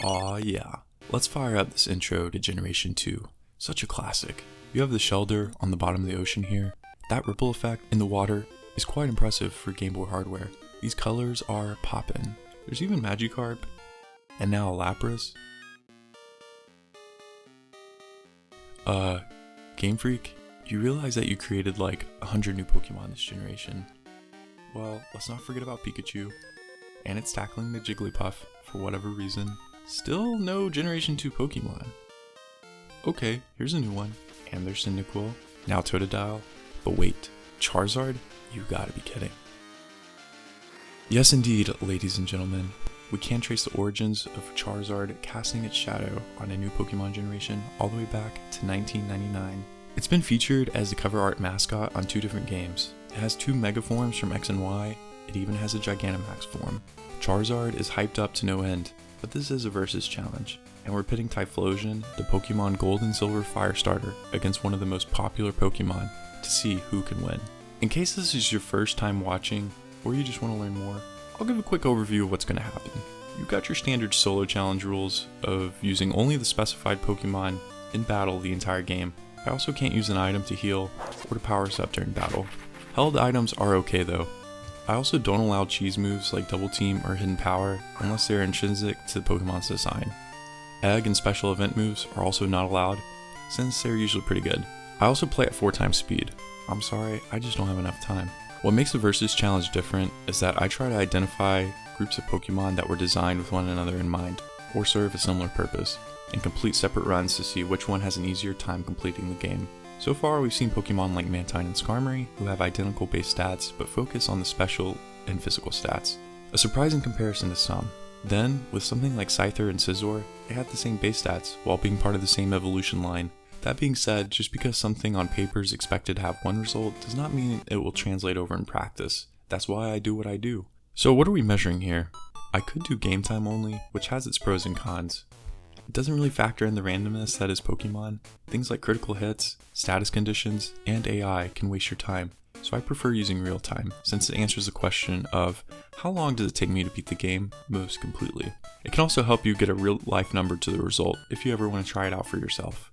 Aw yeah, let's fire up this intro to Generation 2. Such a classic. You have the Shelter on the bottom of the ocean here. That ripple effect in the water is quite impressive for Game Boy hardware. These colors are poppin'. There's even Magikarp, and now a Lapras. Game Freak, you realize that you created like 100 new Pokemon this generation. Well, let's not forget about Pikachu, and it's tackling the Jigglypuff for whatever reason. Still no Generation 2 Pokemon. Okay, here's a new one, and there's Cyndaquil, now Totodile, but wait, Charizard? You gotta be kidding. Yes indeed, ladies and gentlemen, we can trace the origins of Charizard casting its shadow on a new Pokemon generation all the way back to 1999. It's been featured as the cover art mascot on 2 different games. It has 2 Mega forms from X and Y, it even has a Gigantamax form. Charizard is hyped up to no end, but this is a versus challenge, and we're pitting Typhlosion, the Pokemon Gold and Silver Firestarter, against one of the most popular Pokemon to see who can win. In case this is your first time watching, or you just want to learn more, I'll give a quick overview of what's going to happen. You've got your standard solo challenge rules of using only the specified Pokemon in battle the entire game. I also can't use an item to heal or to power us up during battle. Held items are okay though. I also don't allow cheese moves like Double Team or Hidden Power unless they are intrinsic to the Pokemon's design. Egg and special event moves are also not allowed since they're usually pretty good. I also play at 4 times speed. I'm sorry, I just don't have enough time. What makes the Versus Challenge different is that I try to identify groups of Pokemon that were designed with one another in mind, or serve a similar purpose, and complete separate runs to see which one has an easier time completing the game. So far we've seen Pokemon like Mantine and Skarmory who have identical base stats but focus on the special and physical stats. A surprising comparison to some. Then, with something like Scyther and Scizor, they have the same base stats while being part of the same evolution line. That being said, just because something on paper is expected to have one result does not mean it will translate over in practice. That's why I do what I do. So what are we measuring here? I could do game time only, which has its pros and cons. It doesn't really factor in the randomness that is Pokemon. Things like critical hits, status conditions, and AI can waste your time, so I prefer using real time, since it answers the question of how long does it take me to beat the game most completely. It can also help you get a real life number to the result if you ever want to try it out for yourself.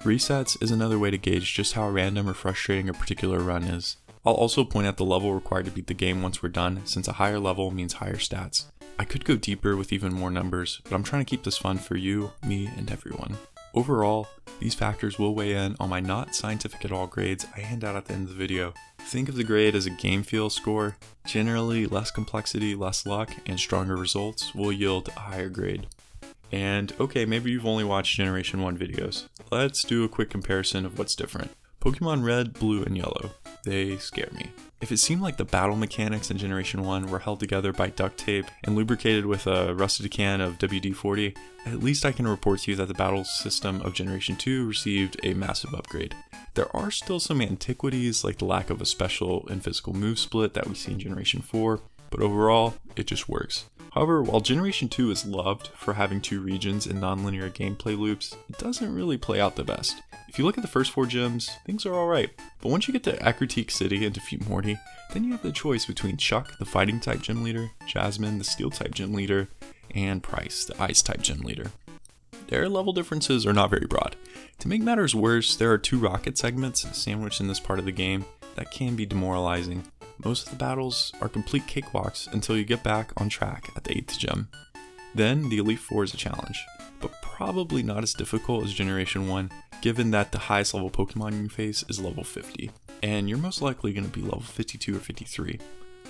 Resets is another way to gauge just how random or frustrating a particular run is. I'll also point out the level required to beat the game once we're done, since a higher level means higher stats. I could go deeper with even more numbers, but I'm trying to keep this fun for you, me, and everyone. Overall, these factors will weigh in on my not scientific at all grades I hand out at the end of the video. Think of the grade as a game feel score. Generally, less complexity, less luck, and stronger results will yield a higher grade. And okay, maybe you've only watched Generation 1 videos. Let's do a quick comparison of what's different. Pokemon Red, Blue, and Yellow. They scare me. If it seemed like the battle mechanics in Generation 1 were held together by duct tape and lubricated with a rusted can of WD-40, at least I can report to you that the battle system of Generation 2 received a massive upgrade. There are still some antiquities like the lack of a special and physical move split that we see in Generation 4, but overall, it just works. However, while Generation 2 is loved for having 2 regions and non-linear gameplay loops, it doesn't really play out the best. If you look at the first 4 gyms, things are alright, but once you get to Akritique City and defeat Morty, then you have the choice between Chuck, the fighting type gym leader, Jasmine, the steel type gym leader, and Price, the ice type gym leader. Their level differences are not very broad. To make matters worse, there are 2 rocket segments sandwiched in this part of the game that can be demoralizing. Most of the battles are complete cakewalks until you get back on track at the 8th gym. Then the Elite Four is a challenge, but probably not as difficult as Generation 1, given that the highest level Pokemon you face is level 50, and you're most likely going to be level 52 or 53.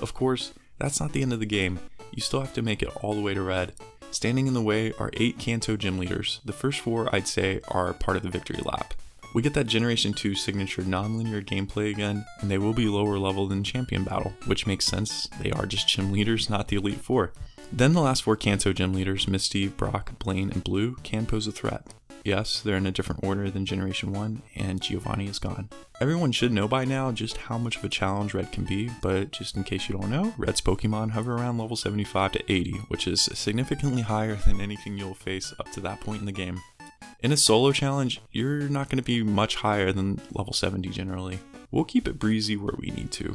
Of course, that's not the end of the game, you still have to make it all the way to Red. Standing in the way are 8 Kanto gym leaders. The first 4 I'd say are part of the victory lap. We get that Generation 2 signature non-linear gameplay again, and they will be lower level than Champion Battle, which makes sense, they are just gym leaders, not the Elite Four. Then the last 4 Kanto gym leaders, Misty, Brock, Blaine, and Blue, can pose a threat. Yes, they're in a different order than Generation 1, and Giovanni is gone. Everyone should know by now just how much of a challenge Red can be, but just in case you don't know, Red's Pokemon hover around level 75 to 80, which is significantly higher than anything you'll face up to that point in the game. In a solo challenge, you're not going to be much higher than level 70 generally. We'll keep it breezy where we need to.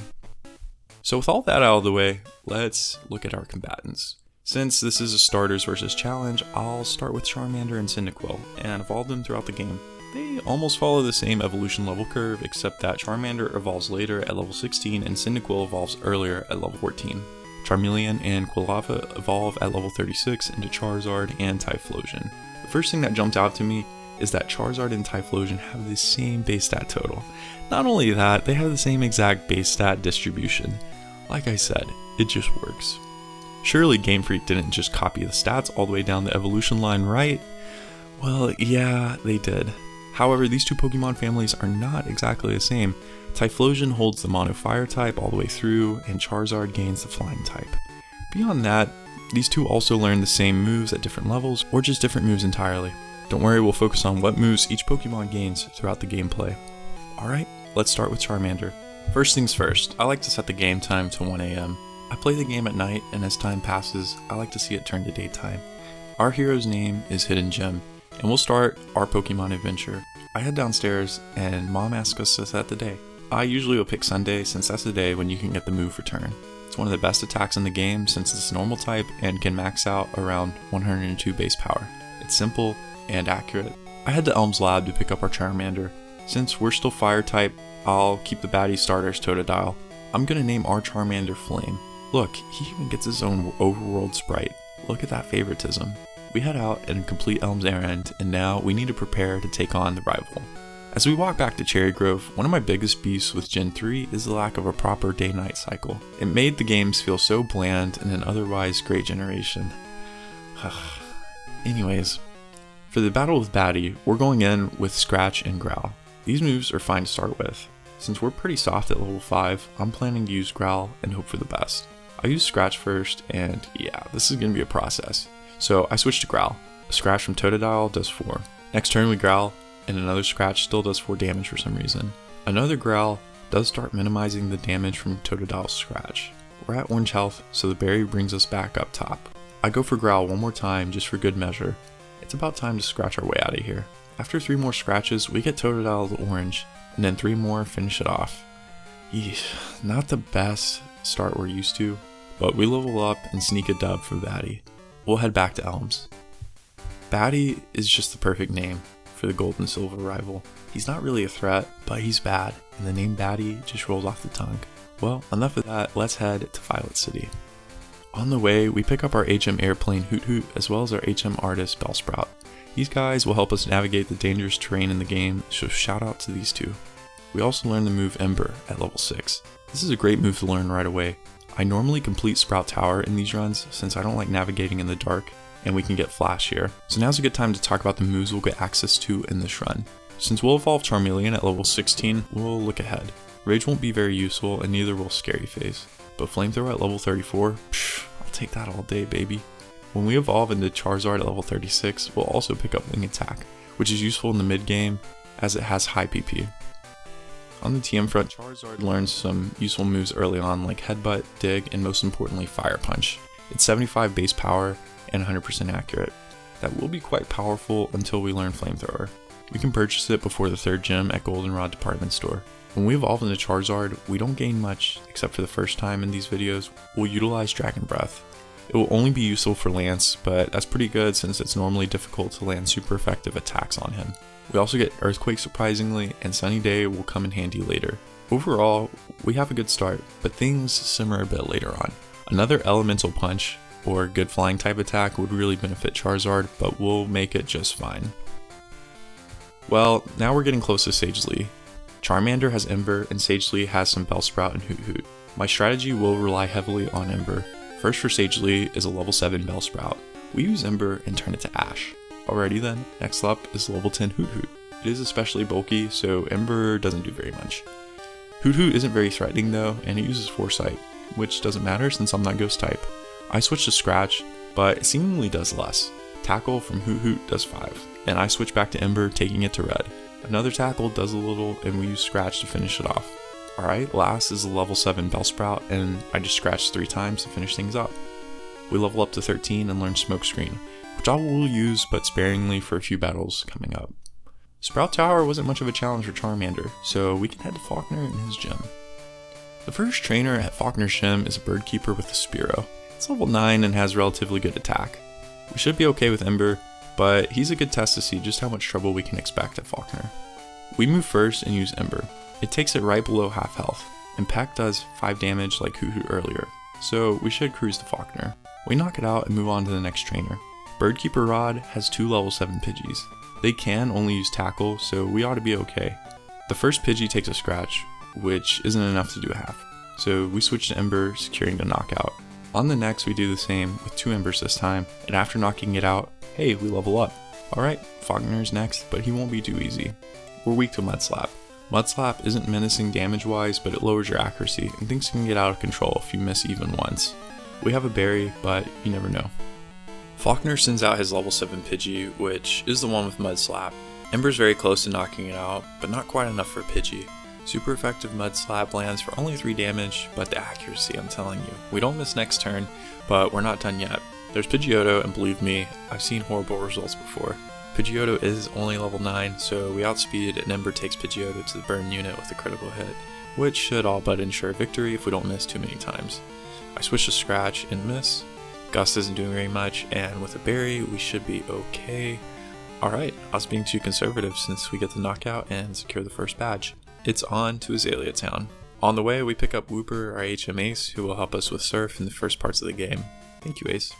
So with all that out of the way, let's look at our combatants. Since this is a starters versus challenge, I'll start with Charmander and Cyndaquil, and evolve them throughout the game. They almost follow the same evolution level curve, except that Charmander evolves later at level 16 and Cyndaquil evolves earlier at level 14. Charmeleon and Quilava evolve at level 36 into Charizard and Typhlosion. The first thing that jumped out to me is that Charizard and Typhlosion have the same base stat total. Not only that, they have the same exact base stat distribution. Like I said, it just works. Surely Game Freak didn't just copy the stats all the way down the evolution line, right? Well, yeah, they did. However, these two Pokemon families are not exactly the same. Typhlosion holds the Mono Fire type all the way through, and Charizard gains the Flying type. Beyond that, these two also learn the same moves at different levels, or just different moves entirely. Don't worry, we'll focus on what moves each Pokemon gains throughout the gameplay. Alright, let's start with Charmander. First things first, I like to set the game time to 1 AM. I play the game at night, and as time passes, I like to see it turn to daytime. Our hero's name is Hidden Gem, and we'll start our Pokemon adventure. I head downstairs, and Mom asks us to set the day. I usually will pick Sunday, since that's the day when you can get the move return. It's one of the best attacks in the game since it's normal type and can max out around 102 base power. It's simple and accurate. I head to Elm's lab to pick up our Charmander. Since we're still fire type, I'll keep the baddie starters Totodile. I'm gonna name our Charmander Flame. Look, he even gets his own overworld sprite. Look at that favoritism. We head out and complete Elm's errand, and now we need to prepare to take on the rival. As we walk back to Cherry Grove, one of my biggest beefs with Gen 3 is the lack of a proper day-night cycle. It made the games feel so bland in an otherwise great generation. Anyways, for the battle with Baddie, we're going in with Scratch and Growl. These moves are fine to start with. Since we're pretty soft at level 5, I'm planning to use Growl and hope for the best. I use Scratch first, and yeah, this is going to be a process. So I switch to Growl. A Scratch from Totodile does 4. Next turn we Growl, and another Scratch still does 4 damage for some reason. Another Growl does start minimizing the damage from Totodile's Scratch. We're at orange health, so the berry brings us back up top. I go for Growl one more time just for good measure. It's about time to scratch our way out of here. After 3 more scratches, we get Totodile to orange, and then 3 more finish it off. Yeesh, not the best start we're used to, but we level up and sneak a dub for Baddie. We'll head back to Elms. Baddie is just the perfect name for the gold and silver rival. He's not really a threat, but he's bad, and the name Baddie just rolls off the tongue. Well, enough of that, let's head to Violet City. On the way, we pick up our HM airplane Hoot Hoot as well as our HM artist Bellsprout. These guys will help us navigate the dangerous terrain in the game, so shout out to these two. We also learn the move Ember at level 6. This is a great move to learn right away. I normally complete Sprout Tower in these runs since I don't like navigating in the dark, and we can get Flash here. So now's a good time to talk about the moves we'll get access to in this run. Since we'll evolve Charmeleon at level 16, we'll look ahead. Rage won't be very useful, and neither will Scary Face. But Flamethrower at level 34, I'll take that all day, baby. When we evolve into Charizard at level 36, we'll also pick up Wing Attack, which is useful in the mid game as it has high PP. On the TM front, Charizard learns some useful moves early on like Headbutt, Dig, and most importantly Fire Punch. It's 75 base power and 100% accurate. That will be quite powerful until we learn Flamethrower. We can purchase it before the 3rd gym at Goldenrod Department Store. When we evolve into Charizard, we don't gain much, except for the first time in these videos, we'll utilize Dragon Breath. It will only be useful for Lance, but that's pretty good since it's normally difficult to land super effective attacks on him. We also get Earthquake surprisingly, and Sunny Day will come in handy later. Overall, we have a good start, but things simmer a bit later on. Another Elemental Punch, or good flying type attack would really benefit Charizard, but we'll make it just fine. Well, now we're getting close to Sagely. Charmander has Ember, and Sagely has some Bellsprout and Hoot Hoot. My strategy will rely heavily on Ember. First for Sagely is a level 7 Bellsprout. We use Ember and turn it to Ash. Alrighty then, next up is level 10 Hoot Hoot. It is especially bulky, so Ember doesn't do very much. Hoot Hoot isn't very threatening though, and it uses Foresight, which doesn't matter since I'm not Ghost type. I switch to Scratch, but it seemingly does less. Tackle from Hoot Hoot does 5, and I switch back to Ember, taking it to Red. Another Tackle does a little, and we use Scratch to finish it off. Alright, last is the level 7 Bellsprout, and I just scratched 3 times to finish things up. We level up to 13 and learn Smokescreen, which I will use but sparingly for a few battles coming up. Sprout Tower wasn't much of a challenge for Charmander, so we can head to Faulkner and his gym. The first trainer at Faulkner's gym is a bird keeper with a Spearow. It's level 9 and has relatively good attack. We should be okay with Ember, but he's a good test to see just how much trouble we can expect at Faulkner. We move first and use Ember. It takes it right below half health. Impact does 5 damage like Hoo-Hoo earlier, so we should cruise to Faulkner. We knock it out and move on to the next trainer. Birdkeeper Rod has 2 level 7 Pidgeys. They can only use Tackle, so we ought to be okay. The first Pidgey takes a scratch, which isn't enough to do a half, so we switch to Ember, securing the knockout. On the next, we do the same with 2 Embers this time, and after knocking it out, hey, we level up. Alright, Faulkner's next, but he won't be too easy. We're weak to Mud Slap. Mud Slap isn't menacing damage-wise, but it lowers your accuracy, and things can get out of control if you miss even once. We have a berry, but you never know. Faulkner sends out his level 7 Pidgey, which is the one with Mud Slap. Ember's very close to knocking it out, but not quite enough for Pidgey. Super effective Mud Slap lands for only 3 damage, but the accuracy, I'm telling you. We don't miss next turn, but we're not done yet. There's Pidgeotto, and believe me, I've seen horrible results before. Pidgeotto is only level 9, so we outspeed and Ember takes Pidgeotto to the burn unit with a critical hit, which should all but ensure victory if we don't miss too many times. I switch to Scratch and miss. Gust isn't doing very much, and with a berry, we should be okay. Alright, I was being too conservative since we get the knockout and secure the first badge. It's on to Azalea Town. On the way, we pick up Wooper, our HM Ace, who will help us with Surf in the first parts of the game. Thank you, Ace.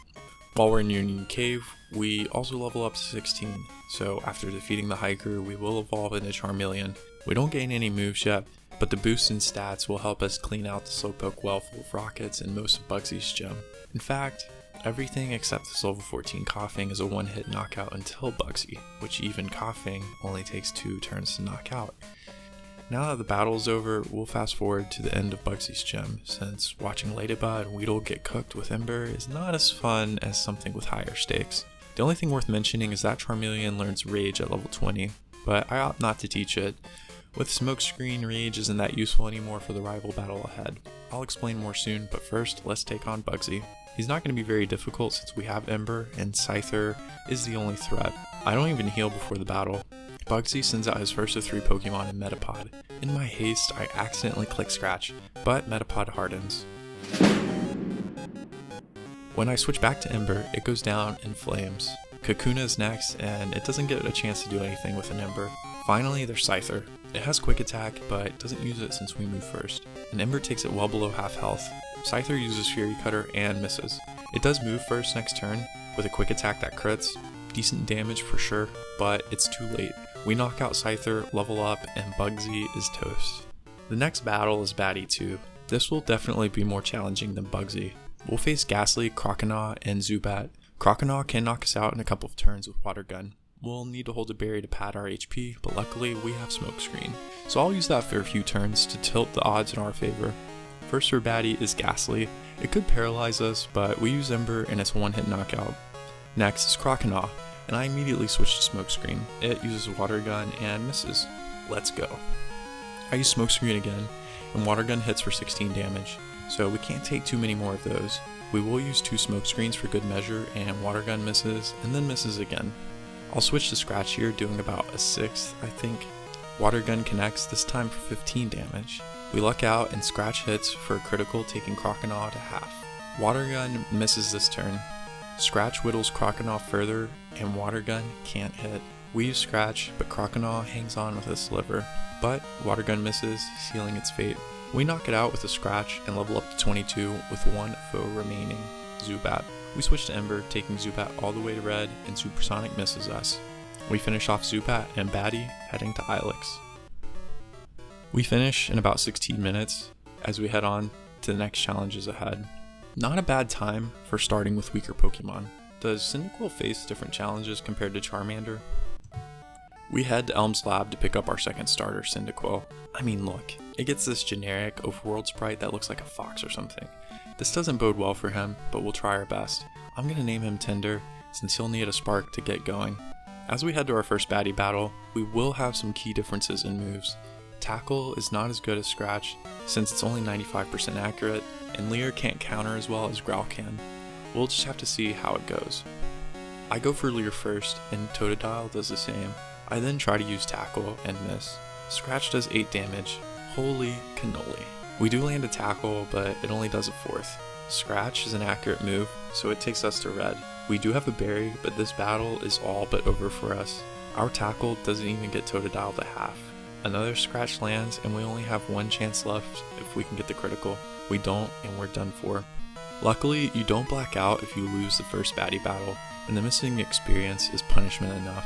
While we're in Union Cave, we also level up to 16, so after defeating the Hiker, we will evolve into Charmeleon. We don't gain any moves yet, but the boost in stats will help us clean out the Slowpoke well full of rockets and most of Bugsy's gem. In fact, everything except this level 14 Coughing is a one-hit knockout until Bugsy, which even Coughing only takes 2 turns to knock out. Now that the battle is over, we'll fast forward to the end of Bugsy's gem, since watching Ladybug and Weedle get cooked with Ember is not as fun as something with higher stakes. The only thing worth mentioning is that Charmeleon learns Rage at level 20, but I opt not to teach it. With Smokescreen, Rage isn't that useful anymore for the rival battle ahead. I'll explain more soon, but first, let's take on Bugsy. He's not going to be very difficult since we have Ember, and Scyther is the only threat. I don't even heal before the battle. Bugsy sends out his first of 3 Pokemon in Metapod. In my haste, I accidentally click Scratch, but Metapod hardens. When I switch back to Ember, it goes down in flames. Kakuna is next, and it doesn't get a chance to do anything with an Ember. Finally, there's Scyther. It has quick attack, but doesn't use it since we move first. And Ember takes it well below half health. Scyther uses Fury Cutter and misses. It does move first next turn, with a quick attack that crits. Decent damage for sure, but it's too late. We knock out Scyther, level up, and Bugsy is toast. The next battle is Batty 2. This will definitely be more challenging than Bugsy. We'll face Ghastly, Croconaw, and Zubat. Croconaw can knock us out in a couple of turns with Water Gun. We'll need to hold a berry to pad our HP, but luckily we have Smokescreen. So I'll use that for a few turns to tilt the odds in our favor. First for Batty is Ghastly. It could paralyze us, but we use Ember and it's a one-hit knockout. Next is Croconaw, and I immediately switch to Smokescreen. It uses Water Gun and misses. Let's go. I use Smokescreen again, and Water Gun hits for 16 damage, so we can't take too many more of those. We will use 2 Smokescreens for good measure, and Water Gun misses, and then misses again. I'll switch to Scratch here, doing about a 6th, I think. Water Gun connects, this time for 15 damage. We luck out, and Scratch hits for a critical, taking Croconaw to half. Water Gun misses this turn. Scratch whittles Croconaw further, and Water Gun can't hit. We use Scratch, but Croconaw hangs on with a sliver. But Water Gun misses, sealing its fate. We knock it out with a Scratch and level up to 22 with 1 foe remaining, Zubat. We switch to Ember, taking Zubat all the way to red, and Supersonic misses us. We finish off Zubat and Batty, heading to Ilex. We finish in about 16 minutes as we head on to the next challenges ahead. Not a bad time for starting with weaker Pokemon. Does Cyndaquil face different challenges compared to Charmander? We head to Elm's lab to pick up our second starter, Cyndaquil. I mean, look, it gets this generic overworld sprite that looks like a fox or something. This doesn't bode well for him, but we'll try our best. I'm gonna name him Tinder, since he'll need a spark to get going. As we head to our first Batty battle, we will have some key differences in moves. Tackle is not as good as Scratch, since it's only 95% accurate, and Leer can't counter as well as Growl can. We'll just have to see how it goes. I go for Leer first, and Totodile does the same. I then try to use Tackle and miss. Scratch does 8 damage. Holy cannoli. We do land a Tackle, but it only does a 4th. Scratch is an accurate move, so it takes us to red. We do have a berry, but this battle is all but over for us. Our tackle doesn't even get Totodile to half. Another scratch lands, and we only have one chance left if we can get the critical. We don't, and we're done for. Luckily, you don't black out if you lose the first baddie battle, and the missing experience is punishment enough.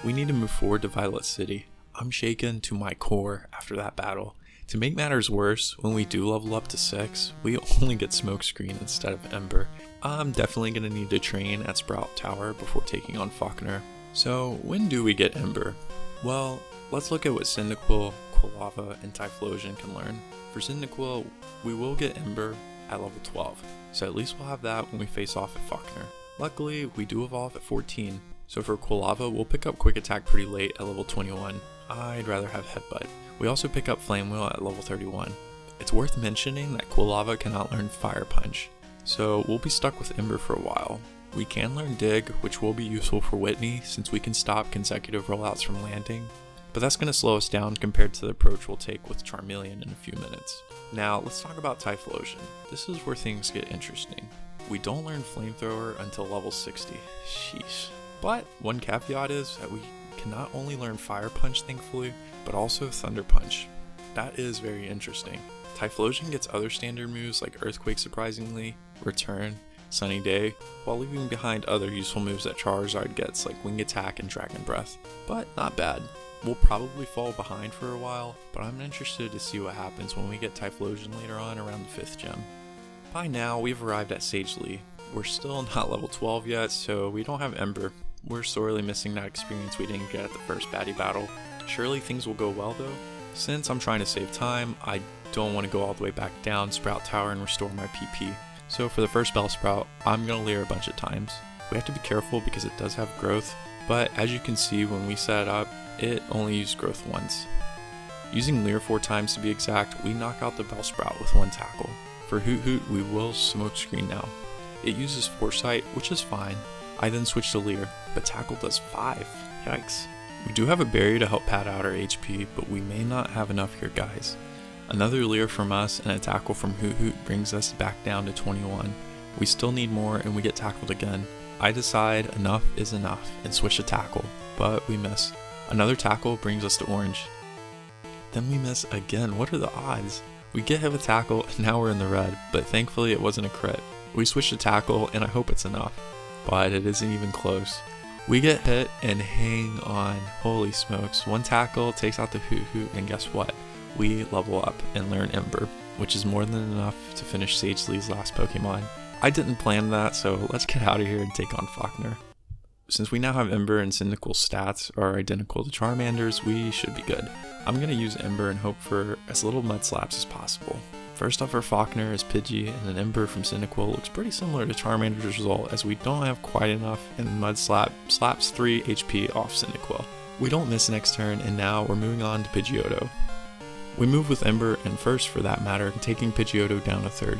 We need to move forward to Violet City. I'm shaken to my core after that battle. To make matters worse, when we do level up to 6, we only get Smokescreen instead of Ember. I'm definitely going to need to train at Sprout Tower before taking on Falconer. So when do we get Ember? Well, let's look at what Cyndaquil, Quilava, and Typhlosion can learn. For Cyndaquil, we will get Ember at level 12, so at least we'll have that when we face off at Falconer. Luckily, we do evolve at 14, so for Quilava, we'll pick up Quick Attack pretty late at level 21. I'd rather have Headbutt. We also pick up Flame Wheel at level 31. It's worth mentioning that Quilava cannot learn Fire Punch, so we'll be stuck with Ember for a while. We can learn Dig, which will be useful for Whitney since we can stop consecutive rollouts from landing, but that's going to slow us down compared to the approach we'll take with Charmeleon in a few minutes. Now let's talk about Typhlosion. This is where things get interesting. We don't learn Flamethrower until level 60. Sheesh. But one caveat is that we can not only learn Fire Punch thankfully, but also Thunder Punch. That is very interesting. Typhlosion gets other standard moves like Earthquake surprisingly, Return, Sunny Day, while leaving behind other useful moves that Charizard gets like Wing Attack and Dragon Breath. But not bad. We'll probably fall behind for a while, but I'm interested to see what happens when we get Typhlosion later on around the 5th gem. By now, we've arrived at Sagely. We're still not level 12 yet, so we don't have Ember. We're sorely missing that experience we didn't get at the first baddie battle. Surely things will go well though. Since I'm trying to save time, I don't want to go all the way back down Sprout Tower and restore my PP. So for the first Bellsprout, I'm going to Leer a bunch of times. We have to be careful because it does have growth, but as you can see when we set it up, it only used growth once. Using Leer 4 times to be exact, we knock out the Bellsprout with 1 tackle. For Hoot Hoot, we will Smokescreen now. It uses Foresight, which is fine. I then switch to Leer, but Tackle does 5. Yikes. We do have a berry to help pad out our HP, but we may not have enough here guys. Another Leer from us and a Tackle from Hoot Hoot brings us back down to 21. We still need more and we get tackled again. I decide enough is enough and switch to Tackle, but we miss. Another Tackle brings us to Orange. Then we miss again. What are the odds? We get hit with Tackle and now we're in the red, but thankfully it wasn't a crit. We switch to Tackle and I hope it's enough, but it isn't even close. We get hit and hang on. Holy smokes. 1 tackle takes out the Hoot Hoot and guess what? We level up and learn Ember, which is more than enough to finish Sagely's last Pokemon. I didn't plan that, so let's get out of here and take on Falconer. Since we now have Ember and Cyndaquil's stats are identical to Charmander's, we should be good. I'm going to use Ember and hope for as little Mud Slaps as possible. First up for Falconer is Pidgey, and an Ember from Cyndaquil looks pretty similar to Charmander's result as we don't have quite enough, and Mud Slap slaps 3 HP off Cyndaquil. We don't miss next turn, and now we're moving on to Pidgeotto. We move with Ember, and first for that matter, taking Pidgeotto down a third.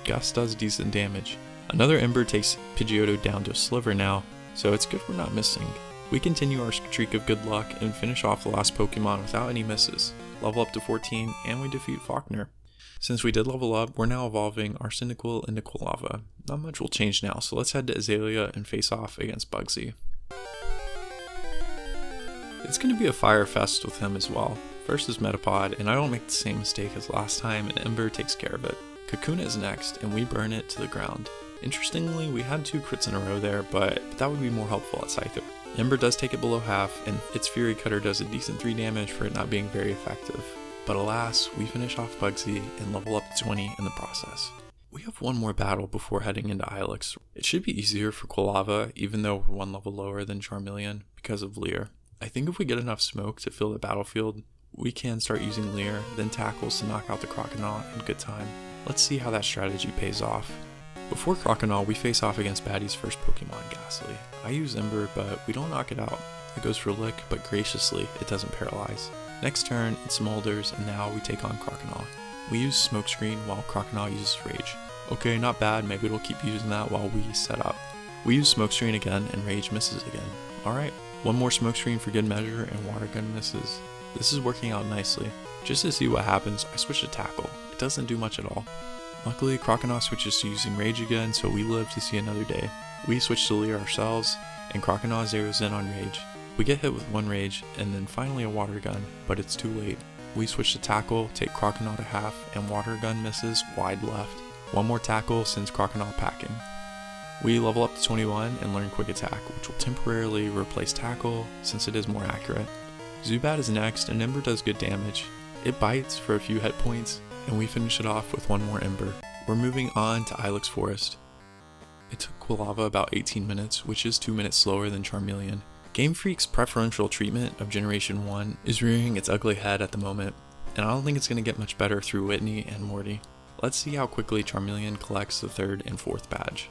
Gust does decent damage. Another Ember takes Pidgeotto down to a sliver now, so it's good we're not missing. We continue our streak of good luck and finish off the last Pokemon without any misses. Level up to 14, and we defeat Falconer. Since we did level up, we're now evolving our Cyndaquil into Quilava. Not much will change now, so let's head to Azalea and face off against Bugsy. It's going to be a fire fest with him as well. First is Metapod, and I don't make the same mistake as last time, and Ember takes care of it. Kakuna is next, and we burn it to the ground. Interestingly, we had 2 crits in a row there, but that would be more helpful at Scyther. Ember does take it below half, and its Fury Cutter does a decent 3 damage for it not being very effective. But alas, we finish off Bugsy and level up to 20 in the process. We have one more battle before heading into Ilex. It should be easier for Quilava, even though we're 1 level lower than Charmeleon, because of Leer. I think if we get enough smoke to fill the battlefield, we can start using Leer, then Tackles to knock out the Croconaw in good time. Let's see how that strategy pays off. Before Croconaw, we face off against Baddie's first Pokemon, Ghastly. I use Ember, but we don't knock it out. It goes for Lick, but graciously, it doesn't paralyze. Next turn, it smolders, and now we take on Croconaw. We use Smokescreen while Croconaw uses Rage. Okay, not bad, maybe it'll keep using that while we set up. We use Smokescreen again, and Rage misses again. Alright, 1 more Smokescreen for good measure, and Water Gun misses. This is working out nicely. Just to see what happens, I switch to Tackle. It doesn't do much at all. Luckily, Croconaw switches to using Rage again, so we live to see another day. We switch to Leer ourselves, and Croconaw zeroes in on Rage. We get hit with one Rage, and then finally a Water Gun, but it's too late. We switch to Tackle, take Croconaw to half, and Water Gun misses wide left. One more Tackle sends Croconaw packing. We level up to 21 and learn Quick Attack, which will temporarily replace Tackle since it is more accurate. Zubat is next, and Ember does good damage. It bites for a few hit points, and we finish it off with one more Ember. We're moving on to Ilex Forest. It took Quilava about 18 minutes, which is 2 minutes slower than Charmeleon. Game Freak's preferential treatment of Generation 1 is rearing its ugly head at the moment, and I don't think it's going to get much better through Whitney and Morty. Let's see how quickly Charmeleon collects the 3rd and 4th badge.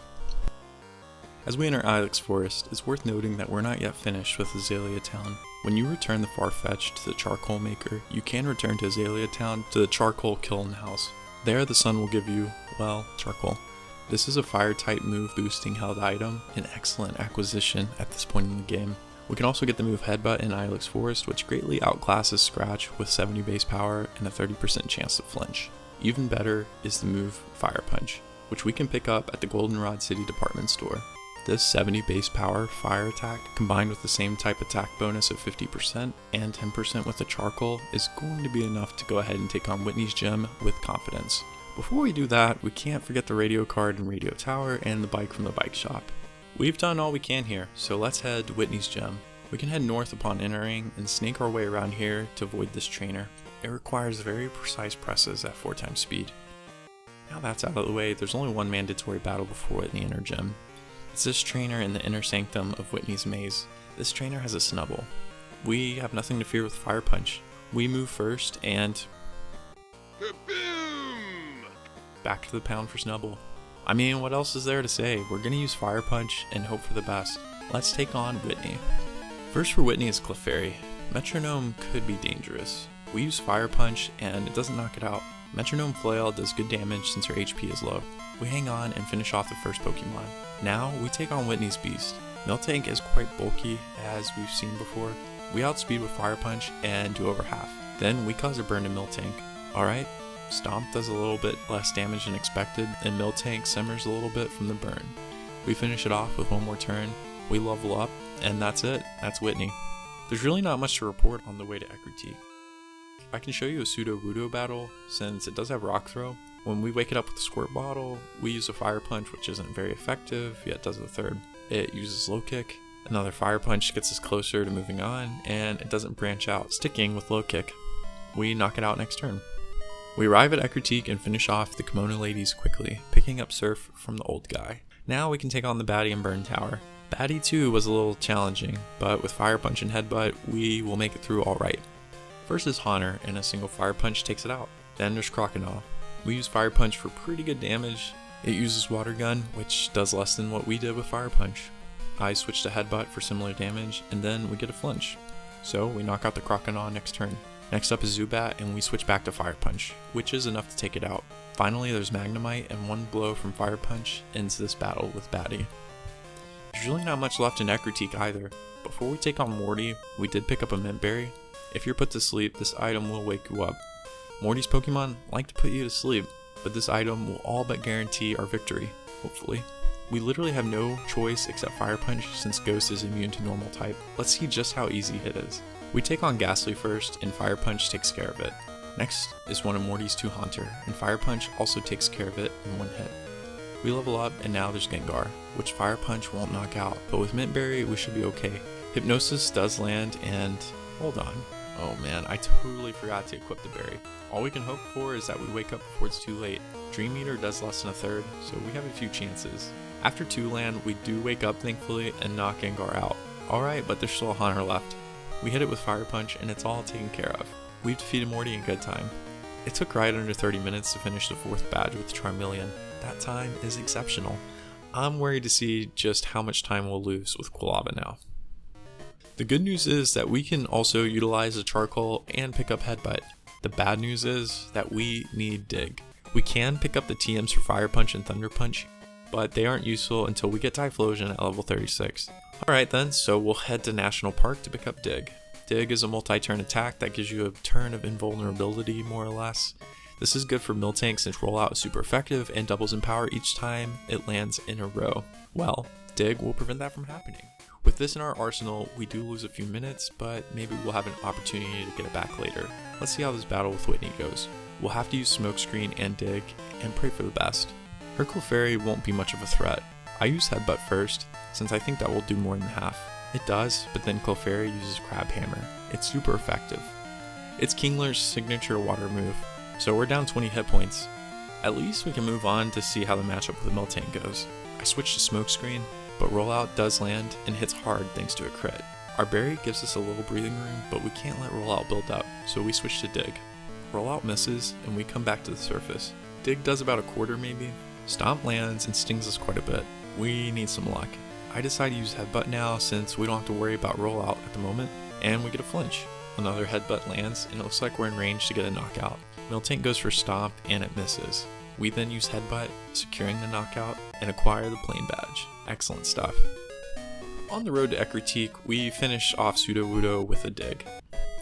As we enter Ilex Forest, it's worth noting that we're not yet finished with Azalea Town. When you return the Farfetch to the Charcoal Maker, you can return to Azalea Town to the Charcoal Kiln House. There the sun will give you, well, charcoal. This is a fire-type move boosting held item, an excellent acquisition at this point in the game. We can also get the move Headbutt in Ilex Forest, which greatly outclasses Scratch with 70 base power and a 30% chance to flinch. Even better is the move Fire Punch, which we can pick up at the Goldenrod City department store. This 70 base power fire attack, combined with the same type attack bonus of 50% and 10% with the charcoal, is going to be enough to go ahead and take on Whitney's gym with confidence. Before we do that, we can't forget the radio card and radio tower and the bike from the bike shop. We've done all we can here, so let's head to Whitney's gym. We can head north upon entering and snake our way around here to avoid this trainer. It requires very precise presses at 4 times speed. Now that's out of the way, there's only one mandatory battle before Whitney and her gym. It's this trainer in the inner sanctum of Whitney's maze. This trainer has a Snubbull. We have nothing to fear with Fire Punch. We move first and... Kaboom! Back to the pound for Snubbull. I mean, what else is there to say? We're gonna use Fire Punch and hope for the best. Let's take on Whitney. First for Whitney is Clefairy. Metronome could be dangerous. We use Fire Punch and it doesn't knock it out. Metronome Flail does good damage since her HP is low. We hang on and finish off the first Pokemon. Now we take on Whitney's Beast. Miltank is quite bulky as we've seen before. We outspeed with Fire Punch and do over half. Then we cause a burn to Miltank. Alright, Stomp does a little bit less damage than expected and Miltank simmers a little bit from the burn. We finish it off with one more turn. We level up and that's it. That's Whitney. There's really not much to report on the way to Ekritique. I can show you a Pseudo-Rudo battle since it does have Rock Throw. When we wake it up with the Squirt Bottle, we use a Fire Punch, which isn't very effective, yet does the 3rd. It uses Low Kick. Another Fire Punch gets us closer to moving on, and it doesn't branch out, sticking with Low Kick. We knock it out next turn. We arrive at Ekritique and finish off the Kimono Ladies quickly, picking up Surf from the old guy. Now we can take on the Batty and Burn Tower. Batty 2 was a little challenging, but with Fire Punch and Headbutt, we will make it through alright. First is Haunter, and a single Fire Punch takes it out. Then there's Croconaw. We use Fire Punch for pretty good damage. It uses Water Gun, which does less than what we did with Fire Punch. I switch to Headbutt for similar damage, and then we get a flinch. So we knock out the Croconaw next turn. Next up is Zubat, and we switch back to Fire Punch, which is enough to take it out. Finally there's Magnemite, and one blow from Fire Punch ends this battle with Batty. There's really not much left in Ekritique either. Before we take on Morty, we did pick up a Mint Berry. If you're put to sleep, this item will wake you up. Morty's Pokemon like to put you to sleep, but this item will all but guarantee our victory, hopefully. We literally have no choice except Fire Punch since Ghost is immune to normal type. Let's see just how easy it is. We take on Ghastly first, and Fire Punch takes care of it. Next is one of Morty's 2 Haunter, and Fire Punch also takes care of it in one hit. We level up, and now there's Gengar, which Fire Punch won't knock out, but with Mint Berry we should be okay. Hypnosis does land, and hold on. Oh man, I totally forgot to equip the berry. All we can hope for is that we wake up before it's too late. Dream Eater does less than a 3rd, so we have a few chances. After 2 land, we do wake up thankfully and knock Gengar out. Alright, but there's still a Haunter left. We hit it with Fire Punch and it's all taken care of. We've defeated Morty in good time. It took right under 30 minutes to finish the 4th badge with Charmeleon. That time is exceptional. I'm worried to see just how much time we'll lose with Quilava now. The good news is that we can also utilize the Charcoal and pick up Headbutt. The bad news is that we need Dig. We can pick up the TMs for Fire Punch and Thunder Punch, but they aren't useful until we get Typhlosion at level 36. Alright then, so we'll head to National Park to pick up Dig. Dig is a multi-turn attack that gives you a turn of invulnerability more or less. This is good for Miltank since rollout is super effective and doubles in power each time it lands in a row. Well, Dig will prevent that from happening. With this in our arsenal, we do lose a few minutes, but maybe we'll have an opportunity to get it back later. Let's see how this battle with Whitney goes. We'll have to use Smokescreen and Dig, and pray for the best. Her Clefairy won't be much of a threat. I use Headbutt first, since I think that will do more than half. It does, but then Clefairy uses Crab Hammer. It's super effective. It's Kingler's signature water move, so we're down 20 hit points. At least we can move on to see how the matchup with the Miltank goes. I switched to Smokescreen, but Rollout does land and hits hard thanks to a crit. Our Berry gives us a little breathing room, but we can't let Rollout build up, so we switch to Dig. Rollout misses, and we come back to the surface. Dig does about a quarter maybe. Stomp lands and stings us quite a bit. We need some luck. I decide to use Headbutt now since we don't have to worry about Rollout at the moment, and we get a flinch. Another Headbutt lands, and it looks like we're in range to get a knockout. Miltank goes for Stomp, and it misses. We then use Headbutt, securing the knockout, and acquire the Plain Badge. Excellent stuff. On the road to Ekritique, we finish off Sudowoodo with a Dig.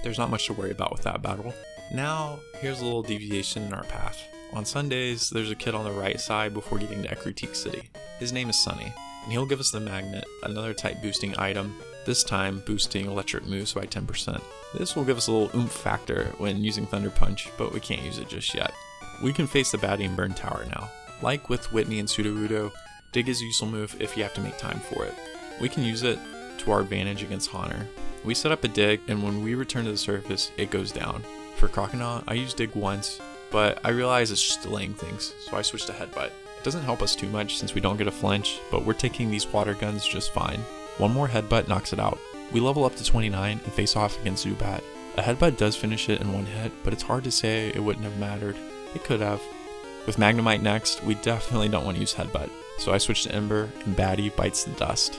There's not much to worry about with that battle. Now, here's a little deviation in our path. On Sundays, there's a kid on the right side before getting to Ekritique City. His name is Sunny, and he'll give us the Magnet, another type boosting item, this time boosting electric moves by 10%. This will give us a little oomph factor when using Thunder Punch, but we can't use it just yet. We can face the Baddie and Burn Tower now. Like with Whitney and Sudowoodo, Dig is a useful move if you have to make time for it. We can use it to our advantage against Haunter. We set up a Dig, and when we return to the surface, it goes down. For Croconaw, I used Dig once, but I realize it's just delaying things, so I switched to Headbutt. It doesn't help us too much since we don't get a flinch, but we're taking these water guns just fine. One more Headbutt knocks it out. We level up to 29 and face off against Zubat. A Headbutt does finish it in one hit, but it's hard to say it wouldn't have mattered. It could have. With Magnemite next, we definitely don't want to use Headbutt, so I switch to Ember, and Baddie bites the dust.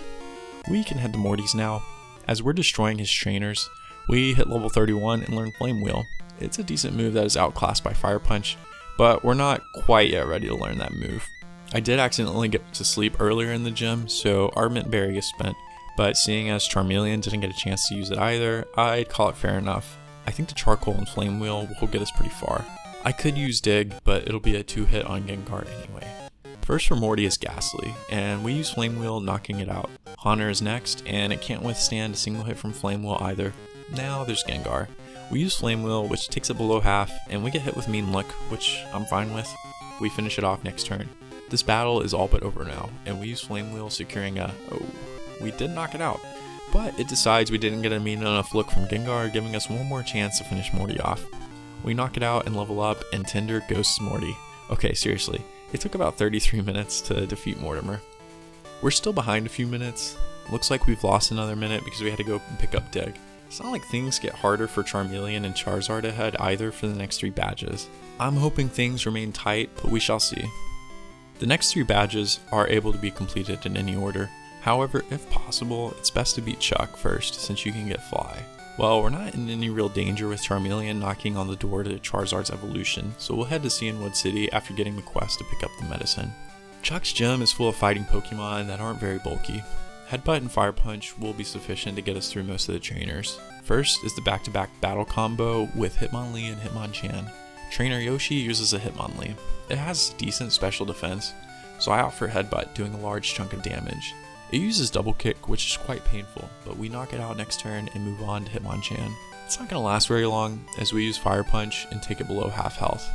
We can head to Morty's now. As we're destroying his trainers, we hit level 31 and learn Flame Wheel. It's a decent move that is outclassed by Fire Punch, but we're not quite yet ready to learn that move. I did accidentally get to sleep earlier in the gym, so our Mint Berry is spent, but seeing as Charmeleon didn't get a chance to use it either, I'd call it fair enough. I think the Charcoal and Flame Wheel will get us pretty far. I could use Dig, but it'll be a 2-hit on Gengar anyway. First for Morty is Ghastly, and we use Flame Wheel knocking it out. Haunter is next, and it can't withstand a single hit from Flame Wheel either. Now there's Gengar. We use Flame Wheel, which takes it below half, and we get hit with Mean Look, which I'm fine with. We finish it off next turn. This battle is all but over now, and we use Flame Wheel securing a... oh, we did knock it out. But it decides we didn't get a mean enough look from Gengar, giving us one more chance to finish Morty off. We knock it out and level up, and Tinder ghosts Morty. Okay, seriously, it took about 33 minutes to defeat Mortimer. We're still behind a few minutes. Looks like we've lost another minute because we had to go and pick up Dig. It's not like things get harder for Charmeleon and Charizard ahead either for the next 3 badges. I'm hoping things remain tight, but we shall see. The next 3 badges are able to be completed in any order. However, if possible, it's best to beat Chuck first since you can get Fly. Well, we're not in any real danger with Charmeleon knocking on the door to Charizard's evolution, so we'll head to Cianwood City after getting the quest to pick up the medicine. Chuck's gym is full of fighting Pokemon that aren't very bulky. Headbutt and Fire Punch will be sufficient to get us through most of the trainers. First is the back-to-back battle combo with Hitmonlee and Hitmonchan. Trainer Yoshi uses a Hitmonlee. It has decent special defense, so I opt for Headbutt, doing a large chunk of damage. It uses Double Kick, which is quite painful, but we knock it out next turn and move on to Hitmonchan. It's not going to last very long, as we use Fire Punch and take it below half health.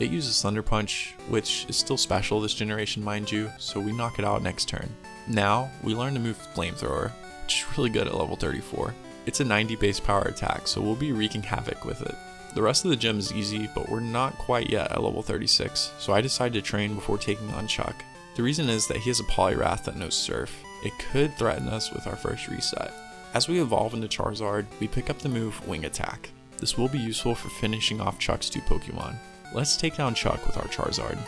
It uses Thunder Punch, which is still special this generation mind you, so we knock it out next turn. Now, we learn to move Flamethrower, which is really good at level 34. It's a 90 base power attack, so we'll be wreaking havoc with it. The rest of the gym is easy, but we're not quite yet at level 36, so I decide to train before taking on Chuck. The reason is that he has a Poliwrath that knows Surf. It could threaten us with our first reset. As we evolve into Charizard, we pick up the move Wing Attack. This will be useful for finishing off Chuck's 2 Pokemon. Let's take down Chuck with our Charizard.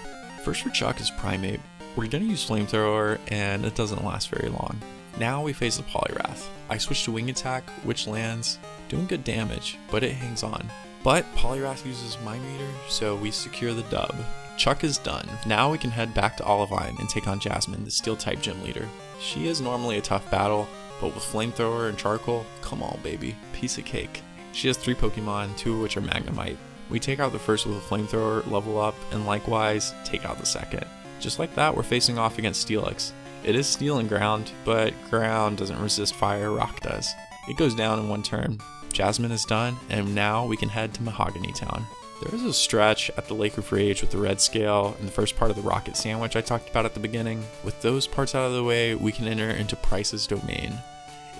First for Chuck is Primeape. We're going to use Flamethrower, and it doesn't last very long. Now we face the Poliwrath. I switch to Wing Attack, which lands, doing good damage, but it hangs on. But Poliwrath uses Mind Reader, so we secure the dub. Chuck is done. Now we can head back to Olivine and take on Jasmine, the Steel-type gym leader. She is normally a tough battle, but with Flamethrower and Charcoal, come on baby, piece of cake. She has 3 Pokemon, 2 of which are Magnemite. We take out the first with a flamethrower, level up, and likewise, take out the second. Just like that, we're facing off against Steelix. It is steel and ground, but ground doesn't resist fire, rock does. It goes down in one turn. Jasmine is done, and now we can head to Mahogany Town. There is a stretch at the Lake of Rage with the red scale and the first part of the rocket sandwich I talked about at the beginning. With those parts out of the way, we can enter into Price's domain.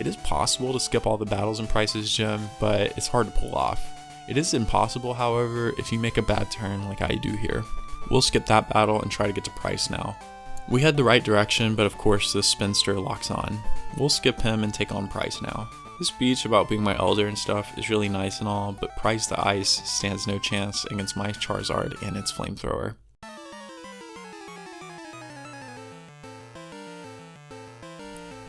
It is possible to skip all the battles in Price's gym, but it's hard to pull off. It is impossible, however, if you make a bad turn like I do here. We'll skip that battle and try to get to Price now. We head the right direction, but of course this spinster locks on. We'll skip him and take on Price now. This speech about being my elder and stuff is really nice and all, but Price the Ice stands no chance against my Charizard and its flamethrower.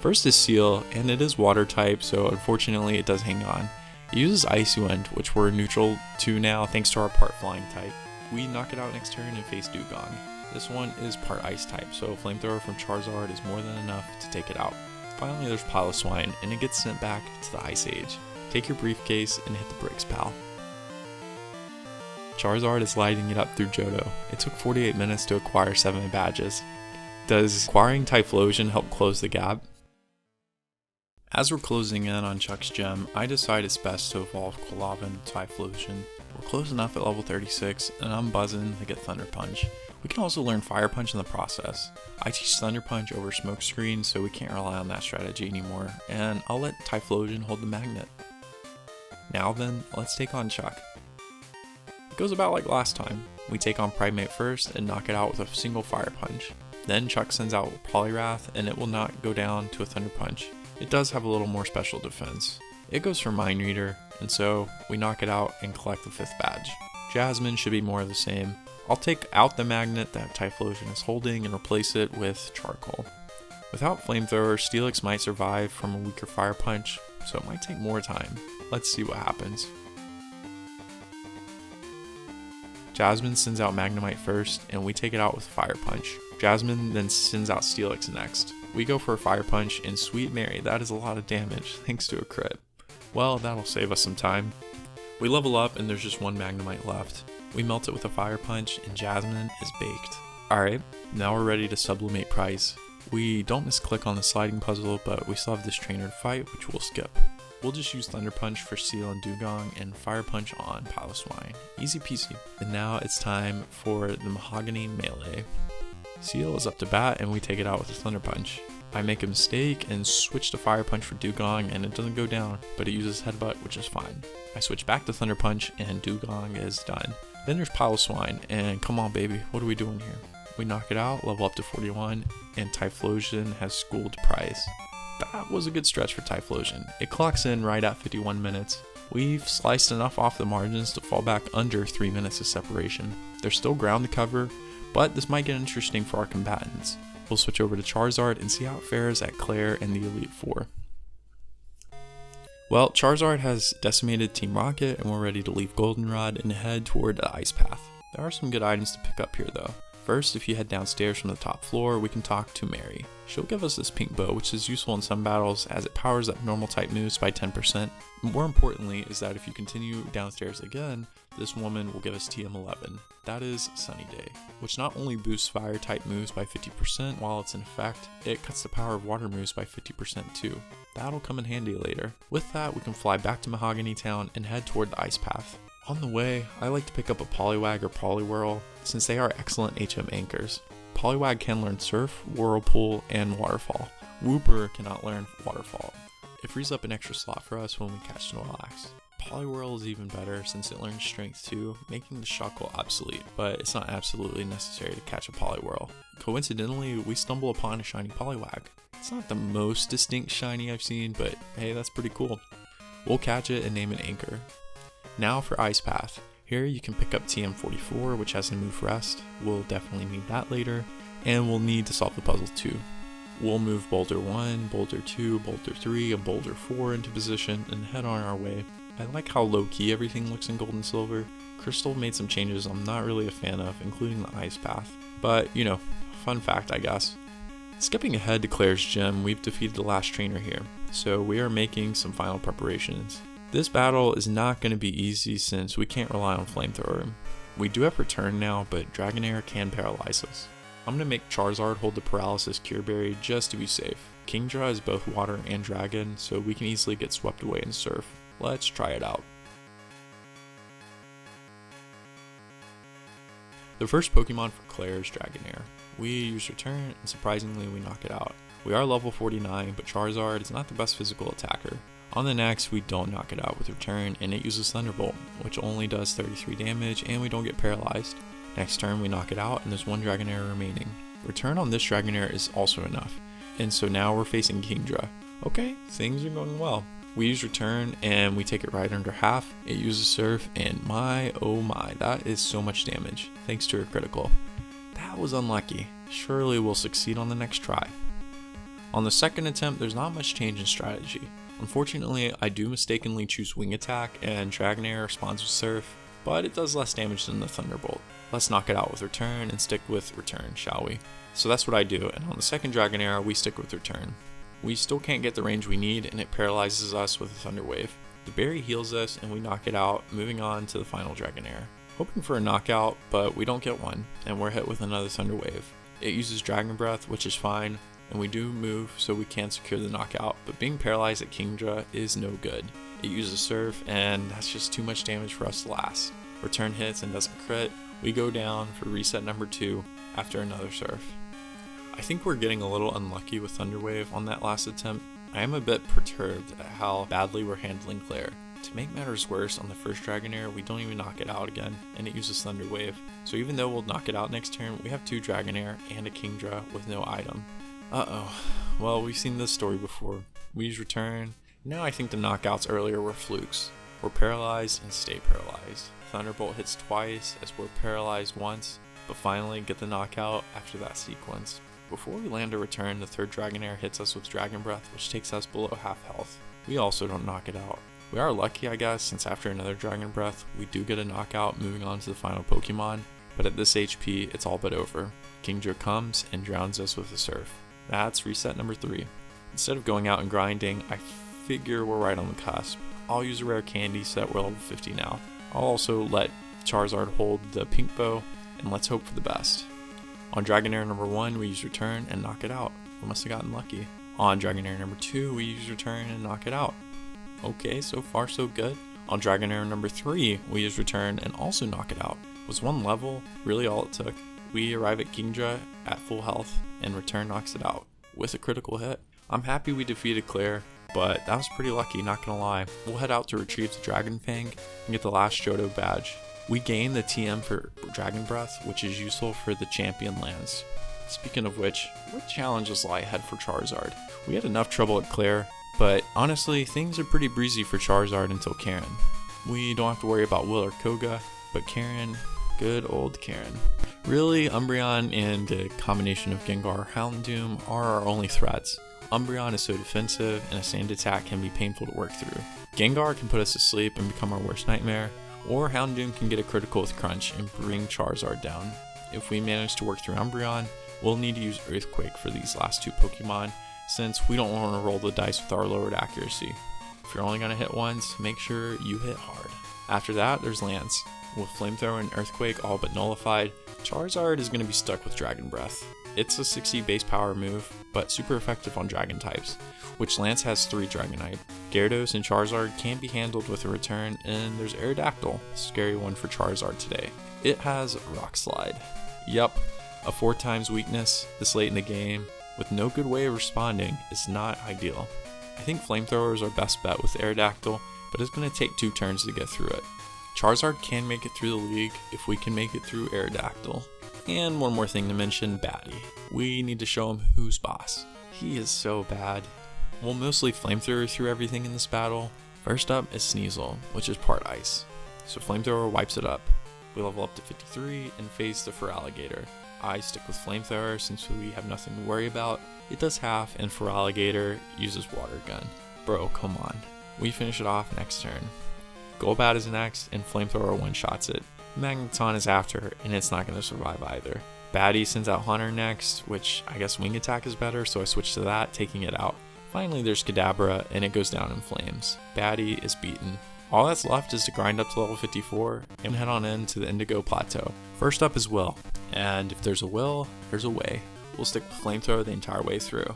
First is Seal, and it is water type, so unfortunately it does hang on. It uses Icy Wind, which we're neutral to now thanks to our part flying type. We knock it out next turn and face Dugong. This one is part ice type, so a flamethrower from Charizard is more than enough to take it out. Finally there's Piloswine, and it gets sent back to the Ice Age. Take your briefcase and hit the bricks, pal. Charizard is lighting it up through Johto. It took 48 minutes to acquire 7 badges. Does acquiring Typhlosion help close the gap? As we're closing in on Chuck's gem, I decide it's best to evolve Quillavin to Typhlosion. We're close enough at level 36, and I'm buzzing to get Thunder Punch. We can also learn Fire Punch in the process. I teach Thunder Punch over Smokescreen, so we can't rely on that strategy anymore, and I'll let Typhlosion hold the magnet. Now then, let's take on Chuck. It goes about like last time. We take on Primate first and knock it out with a single Fire Punch. Then Chuck sends out Poliwrath, and it will not go down to a Thunder Punch. It does have a little more special defense. It goes for Mind Reader, and so we knock it out and collect the 5th badge. Jasmine should be more of the same. I'll take out the magnet that Typhlosion is holding and replace it with Charcoal. Without Flamethrower, Steelix might survive from a weaker Fire Punch, so it might take more time. Let's see what happens. Jasmine sends out Magnemite first, and we take it out with Fire Punch. Jasmine then sends out Steelix next. We go for a Fire Punch, and Sweet Mary, that is a lot of damage, thanks to a crit. Well, that'll save us some time. We level up, and there's just one Magnemite left. We melt it with a Fire Punch, and Jasmine is baked. Alright, now we're ready to sublimate Price. We don't misclick on the sliding puzzle, but we still have this trainer to fight, which we'll skip. We'll just use Thunder Punch for Seal and Dugong, and Fire Punch on Piloswine. Easy peasy. And now it's time for the Mahogany Melee. Seal is up to bat, and we take it out with a Thunder Punch. I make a mistake and switch to Fire Punch for Dugong, and it doesn't go down, but it uses Headbutt, which is fine. I switch back to Thunder Punch, and Dugong is done. Then there's Piloswine, and come on baby, what are we doing here? We knock it out, level up to 41, and Typhlosion has schooled Price. That was a good stretch for Typhlosion. It clocks in right at 51 minutes. We've sliced enough off the margins to fall back under 3 minutes of separation. There's still ground to cover, but this might get interesting for our combatants. We'll switch over to Charizard and see how it fares at Claire and the Elite Four. Well, Charizard has decimated Team Rocket, and we're ready to leave Goldenrod and head toward the Ice Path. There are some good items to pick up here though. First, if you head downstairs from the top floor, we can talk to Mary. She'll give us this pink bow, which is useful in some battles as it powers up normal type moves by 10%. More importantly is that if you continue downstairs again, this woman will give us TM11. That is Sunny Day, which not only boosts fire type moves by 50% while it's in effect, it cuts the power of water moves by 50% too. That'll come in handy later. With that, we can fly back to Mahogany Town and head toward the Ice Path. On the way, I like to pick up a Poliwag or Poliwhirl, since they are excellent HM anchors. Poliwag can learn Surf, Whirlpool, and Waterfall. Wooper cannot learn Waterfall. It frees up an extra slot for us when we catch Snorlax. Poliwhirl is even better since it learns Strength too, making the Shuckle obsolete, but it's not absolutely necessary to catch a Poliwhirl. Coincidentally, we stumble upon a shiny Poliwag. It's not the most distinct shiny I've seen, but hey, that's pretty cool. We'll catch it and name it Anchor. Now for Ice Path. Here you can pick up TM44, which has a move Rest. We'll definitely need that later, and we'll need to solve the puzzle too. We'll move Boulder 1, Boulder 2, Boulder 3, and Boulder 4 into position and head on our way. I like how low-key everything looks in Gold and Silver. Crystal made some changes I'm not really a fan of, including the Ice Path. But, you know, fun fact I guess. Skipping ahead to Claire's gym, we've defeated the last trainer here, so we are making some final preparations. This battle is not going to be easy since we can't rely on Flamethrower. We do have Return now, but Dragonair can paralyze us. I'm going to make Charizard hold the Paralysis Cure Berry just to be safe. Kingdra is both Water and Dragon, so we can easily get swept away in Surf. Let's try it out. The first Pokemon for Claire is Dragonair. We use Return, and surprisingly we knock it out. We are level 49, but Charizard is not the best physical attacker. On the next, we don't knock it out with Return, and it uses Thunderbolt, which only does 33 damage, and we don't get paralyzed. Next turn, we knock it out, and there's one Dragonair remaining. Return on this Dragonair is also enough, and so now we're facing Kingdra. Okay, things are going well. We use Return, and we take it right under half. It uses Surf, and my oh my, that is so much damage, thanks to her critical. That was unlucky. Surely we'll succeed on the next try. On the second attempt, there's not much change in strategy. Unfortunately, I do mistakenly choose Wing Attack and Dragonair responds with Surf, but it does less damage than the Thunderbolt. Let's knock it out with Return and stick with Return, shall we? So that's what I do, and on the second Dragonair, we stick with Return. We still can't get the range we need, and it paralyzes us with a Thunder Wave. The berry heals us, and we knock it out, moving on to the final Dragonair. Hoping for a knockout, but we don't get one, and we're hit with another Thunder Wave. It uses Dragon Breath, which is fine, and we do move so we can secure the knockout, but being paralyzed at Kingdra is no good. It uses Surf, and that's just too much damage for us to last. Return hits and doesn't crit. We go down for reset number 2 after another Surf. I think we're getting a little unlucky with Thunder Wave on that last attempt. I am a bit perturbed at how badly we're handling Claire. To make matters worse, on the first Dragonair, we don't even knock it out again, and it uses Thunder Wave. So even though we'll knock it out next turn, we have 2 Dragonair and a Kingdra with no item. Uh-oh. Well, we've seen this story before. We use Return. Now I think the knockouts earlier were flukes. We're paralyzed and stay paralyzed. Thunderbolt hits twice as we're paralyzed once, but finally get the knockout after that sequence. Before we land a Return, the third Dragonair hits us with Dragon Breath, which takes us below half health. We also don't knock it out. We are lucky, I guess, since after another Dragon Breath, we do get a knockout moving on to the final Pokemon, but at this HP, it's all but over. Kingdra comes and drowns us with a Surf. That's reset number 3. Instead of going out and grinding, I figure we're right on the cusp. I'll use a rare candy so that we're level 50 now. I'll also let Charizard hold the pink bow, and let's hope for the best. On Dragonair number 1, we use Return and knock it out. We must have gotten lucky. On Dragonair number 2, we use Return and knock it out. Okay, so far so good. On Dragonair number 3, we use Return and also knock it out. Was one level really all it took? We arrive at Kingdra at full health, and Return knocks it out with a critical hit. I'm happy we defeated Claire, but that was pretty lucky, not gonna lie. We'll head out to retrieve the Dragon Fang and get the last Johto badge. We gain the TM for Dragon Breath, which is useful for the champion lands. Speaking of which, what challenges lie ahead for Charizard? We had enough trouble at Claire, but honestly, things are pretty breezy for Charizard until Karen. We don't have to worry about Will or Koga, but Karen, good old Karen. Really, Umbreon and a combination of Gengar or Houndoom are our only threats. Umbreon is so defensive, and a Sand attack can be painful to work through. Gengar can put us to sleep and become our worst nightmare, or Houndoom can get a critical with Crunch and bring Charizard down. If we manage to work through Umbreon, we'll need to use Earthquake for these last 2 Pokemon, since we don't want to roll the dice with our lowered accuracy. If you're only going to hit once, make sure you hit hard. After that, there's Lance. With Flamethrower and Earthquake all but nullified, Charizard is going to be stuck with Dragon Breath. It's a 60 base power move, but super effective on Dragon types, which Lance has 3 Dragonite. Gyarados and Charizard can be handled with a Return, and there's Aerodactyl, scary one for Charizard today. It has Rock Slide. Yup, a 4 times weakness this late in the game, with no good way of responding, is not ideal. I think Flamethrower is our best bet with Aerodactyl, but it's going to take 2 turns to get through it. Charizard can make it through the league if we can make it through Aerodactyl. And one more thing to mention, Batty. We need to show him who's boss. He is so bad. We'll mostly Flamethrower through everything in this battle. First up is Sneasel, which is part ice. So Flamethrower wipes it up. We level up to 53 and face the Feraligatr. I stick with Flamethrower since we have nothing to worry about. It does half, and Feraligatr uses Water Gun. Bro, come on. We finish it off next turn. Golbat is next, and Flamethrower one-shots it. Magneton is after, and it's not going to survive either. Batty sends out Hunter next, which I guess Wing Attack is better, so I switch to that, taking it out. Finally there's Kadabra, and it goes down in flames. Baddie is beaten. All that's left is to grind up to level 54 and head on in to the Indigo Plateau. First up is Will, and if there's a will, there's a way. We'll stick with Flamethrower the entire way through.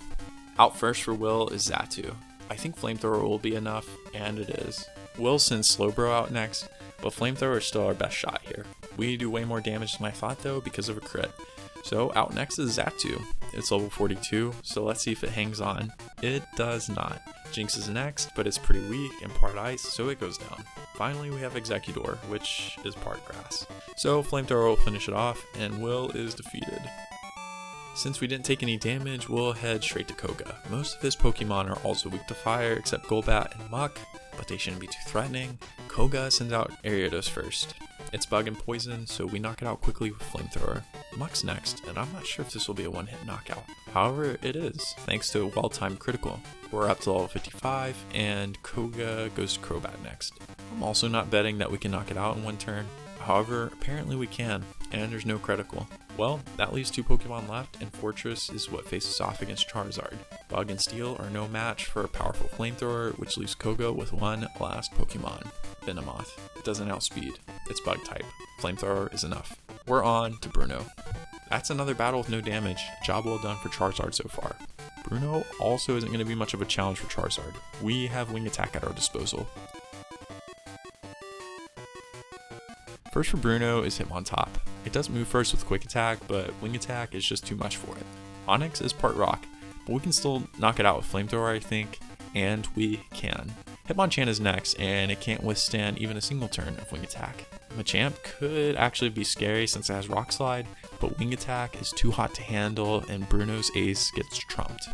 Out first for Will is Xatu. I think Flamethrower will be enough, and it is. Will sends Slowbro out next, but Flamethrower is still our best shot here. We do way more damage than I thought though because of a crit. So out next is Xatu. It's level 42, so let's see if it hangs on. It does not. Jinx is next, but it's pretty weak and part ice, so it goes down. Finally we have Executor, which is part grass. So Flamethrower will finish it off, and Will is defeated. Since we didn't take any damage, we'll head straight to Koga. Most of his Pokemon are also weak to fire except Golbat and Muck, but they shouldn't be too threatening. Koga sends out Ariados first. It's bug and poison, so we knock it out quickly with Flamethrower. Muck's next, and I'm not sure if this will be a one-hit knockout. However, it is, thanks to a well-timed critical. We're up to level 55, and Koga goes to Crobat next. I'm also not betting that we can knock it out in one turn. However, apparently we can, and there's no critical. Well, that leaves 2 Pokemon left, and Fortress is what faces off against Charizard. Bug and Steel are no match for a powerful Flamethrower, which leaves Koga with one last Pokemon, Venomoth. It doesn't outspeed, it's Bug type. Flamethrower is enough. We're on to Bruno. That's another battle with no damage. Job well done for Charizard so far. Bruno also isn't going to be much of a challenge for Charizard. We have Wing Attack at our disposal. First for Bruno is Hitmontop. It does move first with Quick Attack, but Wing Attack is just too much for it. Onix is part Rock, but we can still knock it out with Flamethrower I think, and we can. Hitmonchan is next, and it can't withstand even a single turn of Wing Attack. Machamp could actually be scary since it has Rock Slide, but Wing Attack is too hot to handle and Bruno's ace gets trumped.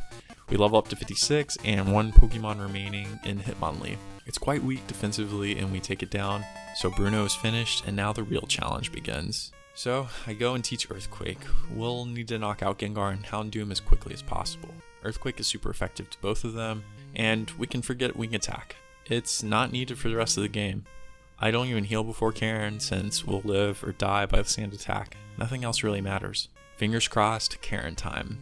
We level up to 56 and 1 Pokemon remaining in Hitmonlee. It's quite weak defensively and we take it down, so Bruno is finished and now the real challenge begins. So I go and teach Earthquake. We'll need to knock out Gengar and Houndoom as quickly as possible. Earthquake is super effective to both of them, and we can forget Wing Attack. It's not needed for the rest of the game. I don't even heal before Karen since we'll live or die by the Sand Attack. Nothing else really matters. Fingers crossed, Karen time.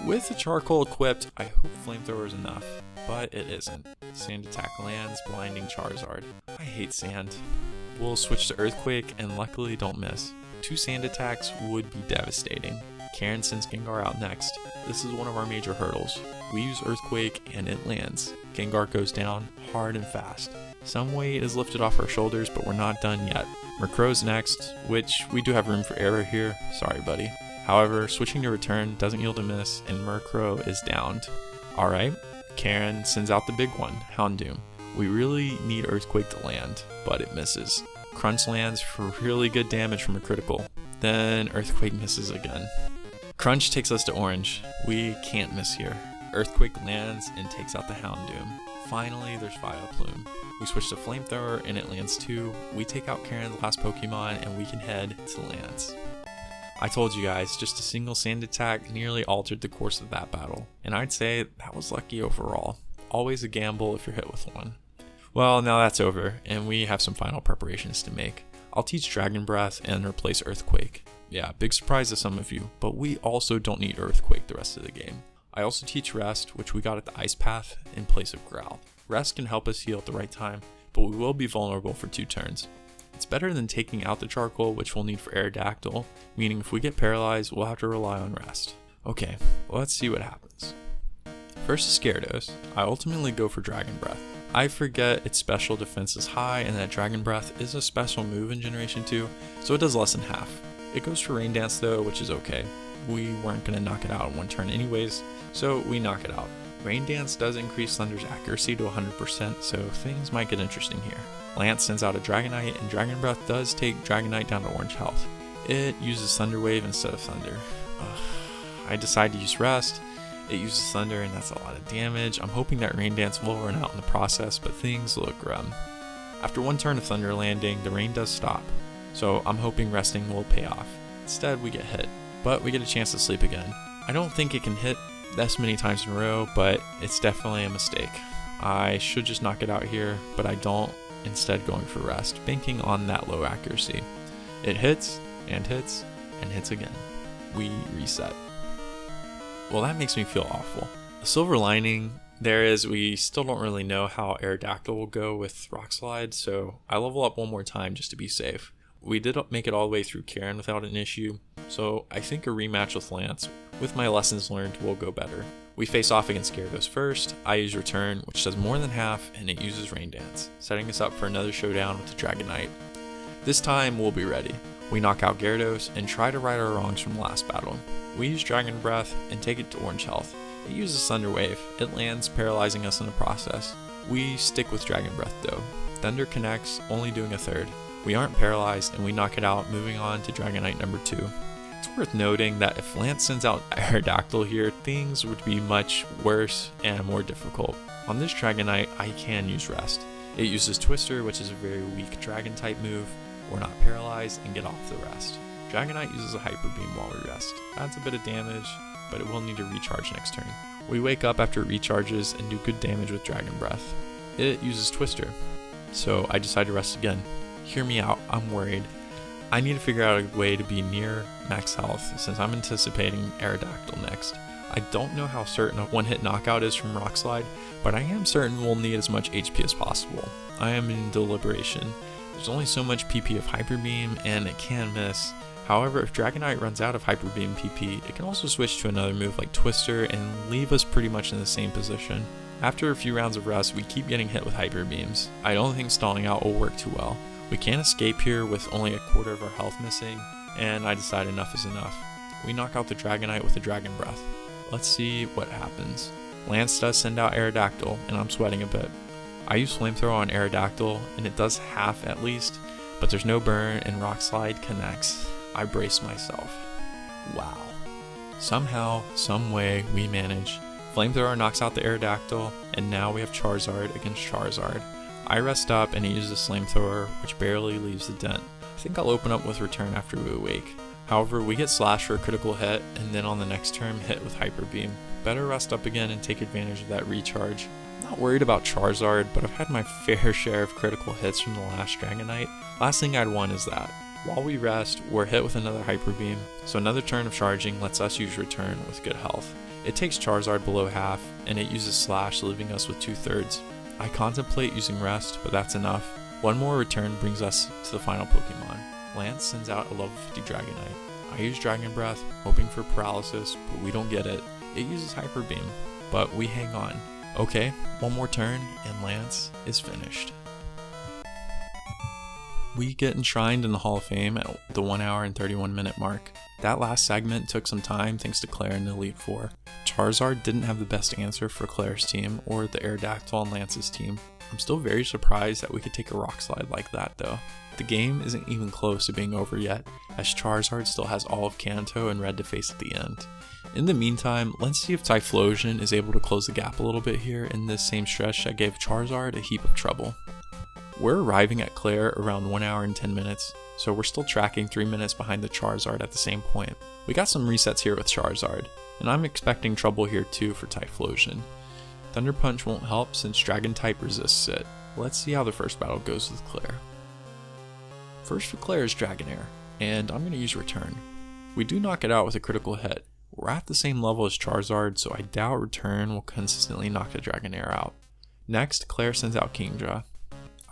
With the Charcoal equipped, I hope Flamethrower is enough, but it isn't. Sand Attack lands, blinding Charizard. I hate sand. We'll switch to Earthquake and luckily don't miss. 2 Sand Attacks would be devastating. Karen sends Gengar out next. This is one of our major hurdles. We use Earthquake and it lands. Gengar goes down hard and fast. Some weight is lifted off our shoulders, but we're not done yet. Murkrow's next, which we do have room for error here. Sorry, buddy. However, switching to Return doesn't yield a miss, and Murkrow is downed. Alright, Karen sends out the big one, Houndoom. We really need Earthquake to land, but it misses. Crunch lands for really good damage from a critical. Then Earthquake misses again. Crunch takes us to Orange. We can't miss here. Earthquake lands and takes out the Houndoom. Finally, there's Vileplume. We switch to Flamethrower and it lands too. We take out Karen's last Pokemon and we can head to Lance. I told you guys, just a single Sand Attack nearly altered the course of that battle, and I'd say that was lucky overall. Always a gamble if you're hit with one. Well, now that's over, and we have some final preparations to make. I'll teach Dragon Breath and replace Earthquake. Yeah, big surprise to some of you, but we also don't need Earthquake the rest of the game. I also teach Rest, which we got at the Ice Path, in place of Growl. Rest can help us heal at the right time, but we will be vulnerable for 2 turns. It's better than taking out the Charcoal, which we'll need for Aerodactyl, meaning if we get paralyzed, we'll have to rely on Rest. Okay, well, let's see what happens. First is Gyarados. I ultimately go for Dragon Breath. I forget its special defense is high and that Dragon Breath is a special move in Generation 2, so it does less than half. It goes for Rain Dance though, which is okay. We weren't going to knock it out in one turn anyways, so we knock it out. Rain Dance does increase Thunder's accuracy to 100%, so things might get interesting here. Lance sends out a Dragonite, and Dragon Breath does take Dragonite down to orange health. It uses Thunder Wave instead of Thunder. I decide to use Rest. It uses Thunder, and that's a lot of damage. I'm hoping that Rain Dance will run out in the process, but things look grim. After one turn of Thunder landing, the rain does stop, so I'm hoping resting will pay off. Instead, we get hit, but we get a chance to sleep again. I don't think it can hit this many times in a row, but it's definitely a mistake. I should just knock it out here, but I don't, instead going for Rest, banking on that low accuracy. It hits, and hits, and hits again. We reset. Well, that makes me feel awful. A silver lining there is we still don't really know how Aerodactyl will go with Rock Slide, so I level up one more time just to be safe. We did make it all the way through Karen without an issue, so I think a rematch with Lance, with my lessons learned, will go better. We face off against Gyarados first. I use Return, which does more than half, and it uses Rain Dance, setting us up for another showdown with the Dragonite. This time, we'll be ready. We knock out Gyarados and try to right our wrongs from the last battle. We use Dragon Breath and take it to orange health. It uses Thunder Wave. It lands, paralyzing us in the process. We stick with Dragon Breath though. Thunder connects, only doing a third. We aren't paralyzed and we knock it out, moving on to Dragonite number 2. It's worth noting that if Lance sends out Aerodactyl here, things would be much worse and more difficult. On this Dragonite, I can use Rest. It uses Twister, which is a very weak Dragon type move. We're not paralyzed and get off the rest. Dragonite uses a Hyper Beam while we rest. Adds a bit of damage, but it will need to recharge next turn. We wake up after it recharges and do good damage with Dragon Breath. It uses Twister, so I decide to rest again. Hear me out, I'm worried. I need to figure out a way to be near max health since I'm anticipating Aerodactyl next. I don't know how certain a one-hit knockout is from Rock Slide, but I am certain we'll need as much HP as possible. I am in deliberation. There's only so much PP of Hyper Beam and it can miss. However, if Dragonite runs out of Hyper Beam PP, it can also switch to another move like Twister and leave us pretty much in the same position. After a few rounds of rest, we keep getting hit with Hyper Beams. I don't think stalling out will work too well. We can't escape here with only a quarter of our health missing, and I decide enough is enough. We knock out the Dragonite with a Dragon Breath. Let's see what happens. Lance does send out Aerodactyl, and I'm sweating a bit. I use Flamethrower on Aerodactyl, and it does half at least, but there's no burn and Rock Slide connects. I brace myself. Wow. Somehow, someway, we manage. Flamethrower knocks out the Aerodactyl, and now we have Charizard against Charizard. I rest up and he uses Flamethrower, which barely leaves the dent. I think I'll open up with Return after we awake. However, we get Slash for a critical hit, and then on the next turn hit with Hyper Beam. Better rest up again and take advantage of that recharge. I'm not worried about Charizard, but I've had my fair share of critical hits from the last Dragonite. Last thing I'd want is that. While we rest, we're hit with another Hyper Beam, so another turn of charging lets us use Return with good health. It takes Charizard below half, and it uses Slash, leaving us with 2/3. I contemplate using Rest, but that's enough. One more Return brings us to the final Pokemon. Lance sends out a level 50 Dragonite. I use Dragon Breath, hoping for paralysis, but we don't get it. It uses Hyper Beam, but we hang on. Okay, one more turn, and Lance is finished. We get enshrined in the Hall of Fame at the 1 hour and 31 minute mark. That last segment took some time thanks to Claire in the Elite Four. Charizard didn't have the best answer for Claire's team or the Aerodactyl and Lance's team. I'm still very surprised that we could take a Rock Slide like that though. The game isn't even close to being over yet, as Charizard still has all of Kanto and Red to face at the end. In the meantime, let's see if Typhlosion is able to close the gap a little bit here in this same stretch that gave Charizard a heap of trouble. We're arriving at Claire around 1 hour and 10 minutes, so we're still tracking 3 minutes behind the Charizard at the same point. We got some resets here with Charizard, and I'm expecting trouble here too for Typhlosion. Thunder Punch won't help since Dragon type resists it. Let's see how the first battle goes with Claire. First for Claire is Dragonair, and I'm going to use Return. We do knock it out with a critical hit. We're at the same level as Charizard, so I doubt Return will consistently knock the Dragonair out. Next, Claire sends out Kingdra.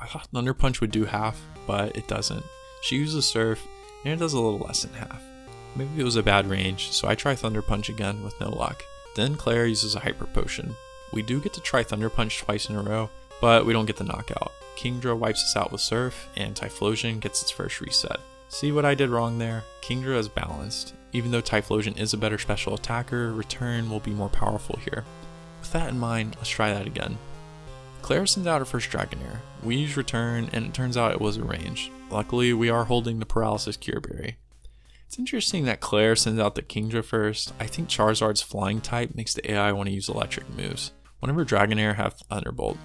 I thought Thunder Punch would do half, but it doesn't. She uses Surf, and it does a little less than half. Maybe it was a bad range, so I try Thunder Punch again with no luck. Then Claire uses a Hyper Potion. We do get to try Thunder Punch twice in a row, but we don't get the knockout. Kingdra wipes us out with Surf, and Typhlosion gets its first reset. See what I did wrong there? Kingdra is balanced. Even though Typhlosion is a better special attacker, Return will be more powerful here. With that in mind, let's try that again. Claire sends out her first Dragonair. We use Return, and it turns out it was a range. Luckily, we are holding the Paralysis Cure Berry. It's interesting that Claire sends out the Kingdra first. I think Charizard's flying type makes the AI want to use electric moves. One of her Dragonair have Thunderbolt.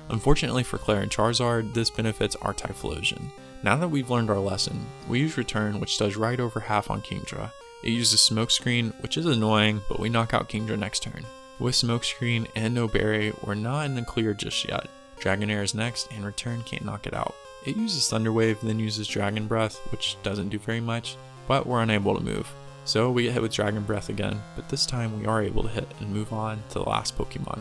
Unfortunately for Claire and Charizard, this benefits our Typhlosion. Now that we've learned our lesson, we use Return, which does right over half on Kingdra. It uses Smokescreen, which is annoying, but we knock out Kingdra next turn. With Smokescreen and no berry, we're not in the clear just yet. Dragonair is next, and Return can't knock it out. It uses Thunder Wave, then uses Dragon Breath, which doesn't do very much, but we're unable to move. So we get hit with Dragon Breath again, but this time we are able to hit and move on to the last Pokemon.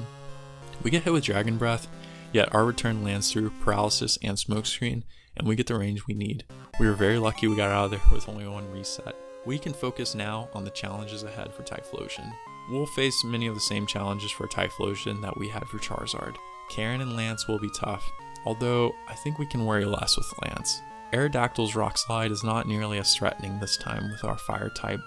We get hit with Dragon Breath, yet our return lands through Paralysis and Smokescreen, and we get the range we need. We were very lucky we got out of there with only one reset. We can focus now on the challenges ahead for Typhlosion. We'll face many of the same challenges for Typhlosion that we had for Charizard. Karen and Lance will be tough, although I think we can worry less with Lance. Aerodactyl's Rock Slide is not nearly as threatening this time with our Fire type.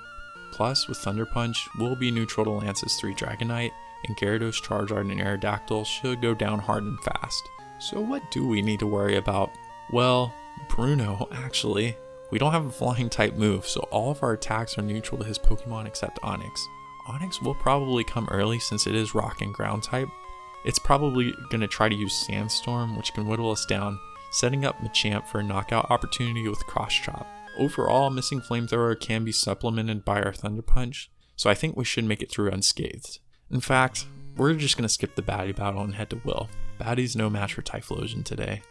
Plus, with Thunder Punch, we'll be neutral to Lance's 3 Dragonite, and Gyarados, Charizard, and Aerodactyl should go down hard and fast. So what do we need to worry about? Well, Bruno, actually. We don't have a flying type move, so all of our attacks are neutral to his Pokemon except Onix. Onix will probably come early since it is Rock and Ground type. It's probably going to try to use Sandstorm, which can whittle us down, setting up Machamp for a knockout opportunity with Cross Chop. Overall, missing Flamethrower can be supplemented by our Thunder Punch, so I think we should make it through unscathed. In fact, we're just going to skip the Baddie battle and head to Will. Baddie's no match for Typhlosion today.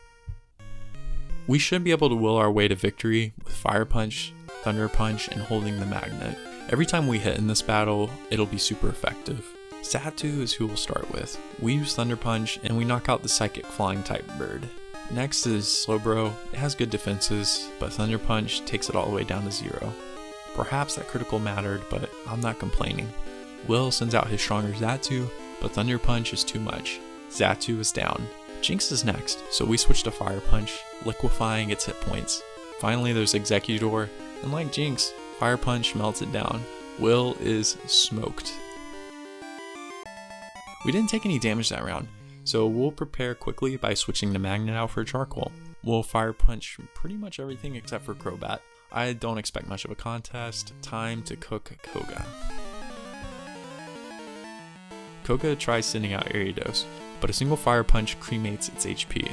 We should be able to will our way to victory with Fire Punch, Thunder Punch, and holding the Magnet. Every time we hit in this battle, it'll be super effective. Xatu is who we'll start with. We use Thunder Punch and we knock out the Psychic Flying type bird. Next is Slowbro. It has good defenses, but Thunder Punch takes it all the way down to 0. Perhaps that critical mattered, but I'm not complaining. Will sends out his stronger Xatu, but Thunder Punch is too much. Xatu is down. Jinx is next, so we switch to Fire Punch, liquefying its hit points. Finally there's Exeggutor, and like Jinx, Fire Punch melts it down. Will is smoked. We didn't take any damage that round, so we'll prepare quickly by switching to Magnet out for Charcoal. We'll Fire Punch pretty much everything except for Crobat. I don't expect much of a contest. Time to cook Koga. Koga tries sending out Ariados, but a single Fire Punch cremates its HP.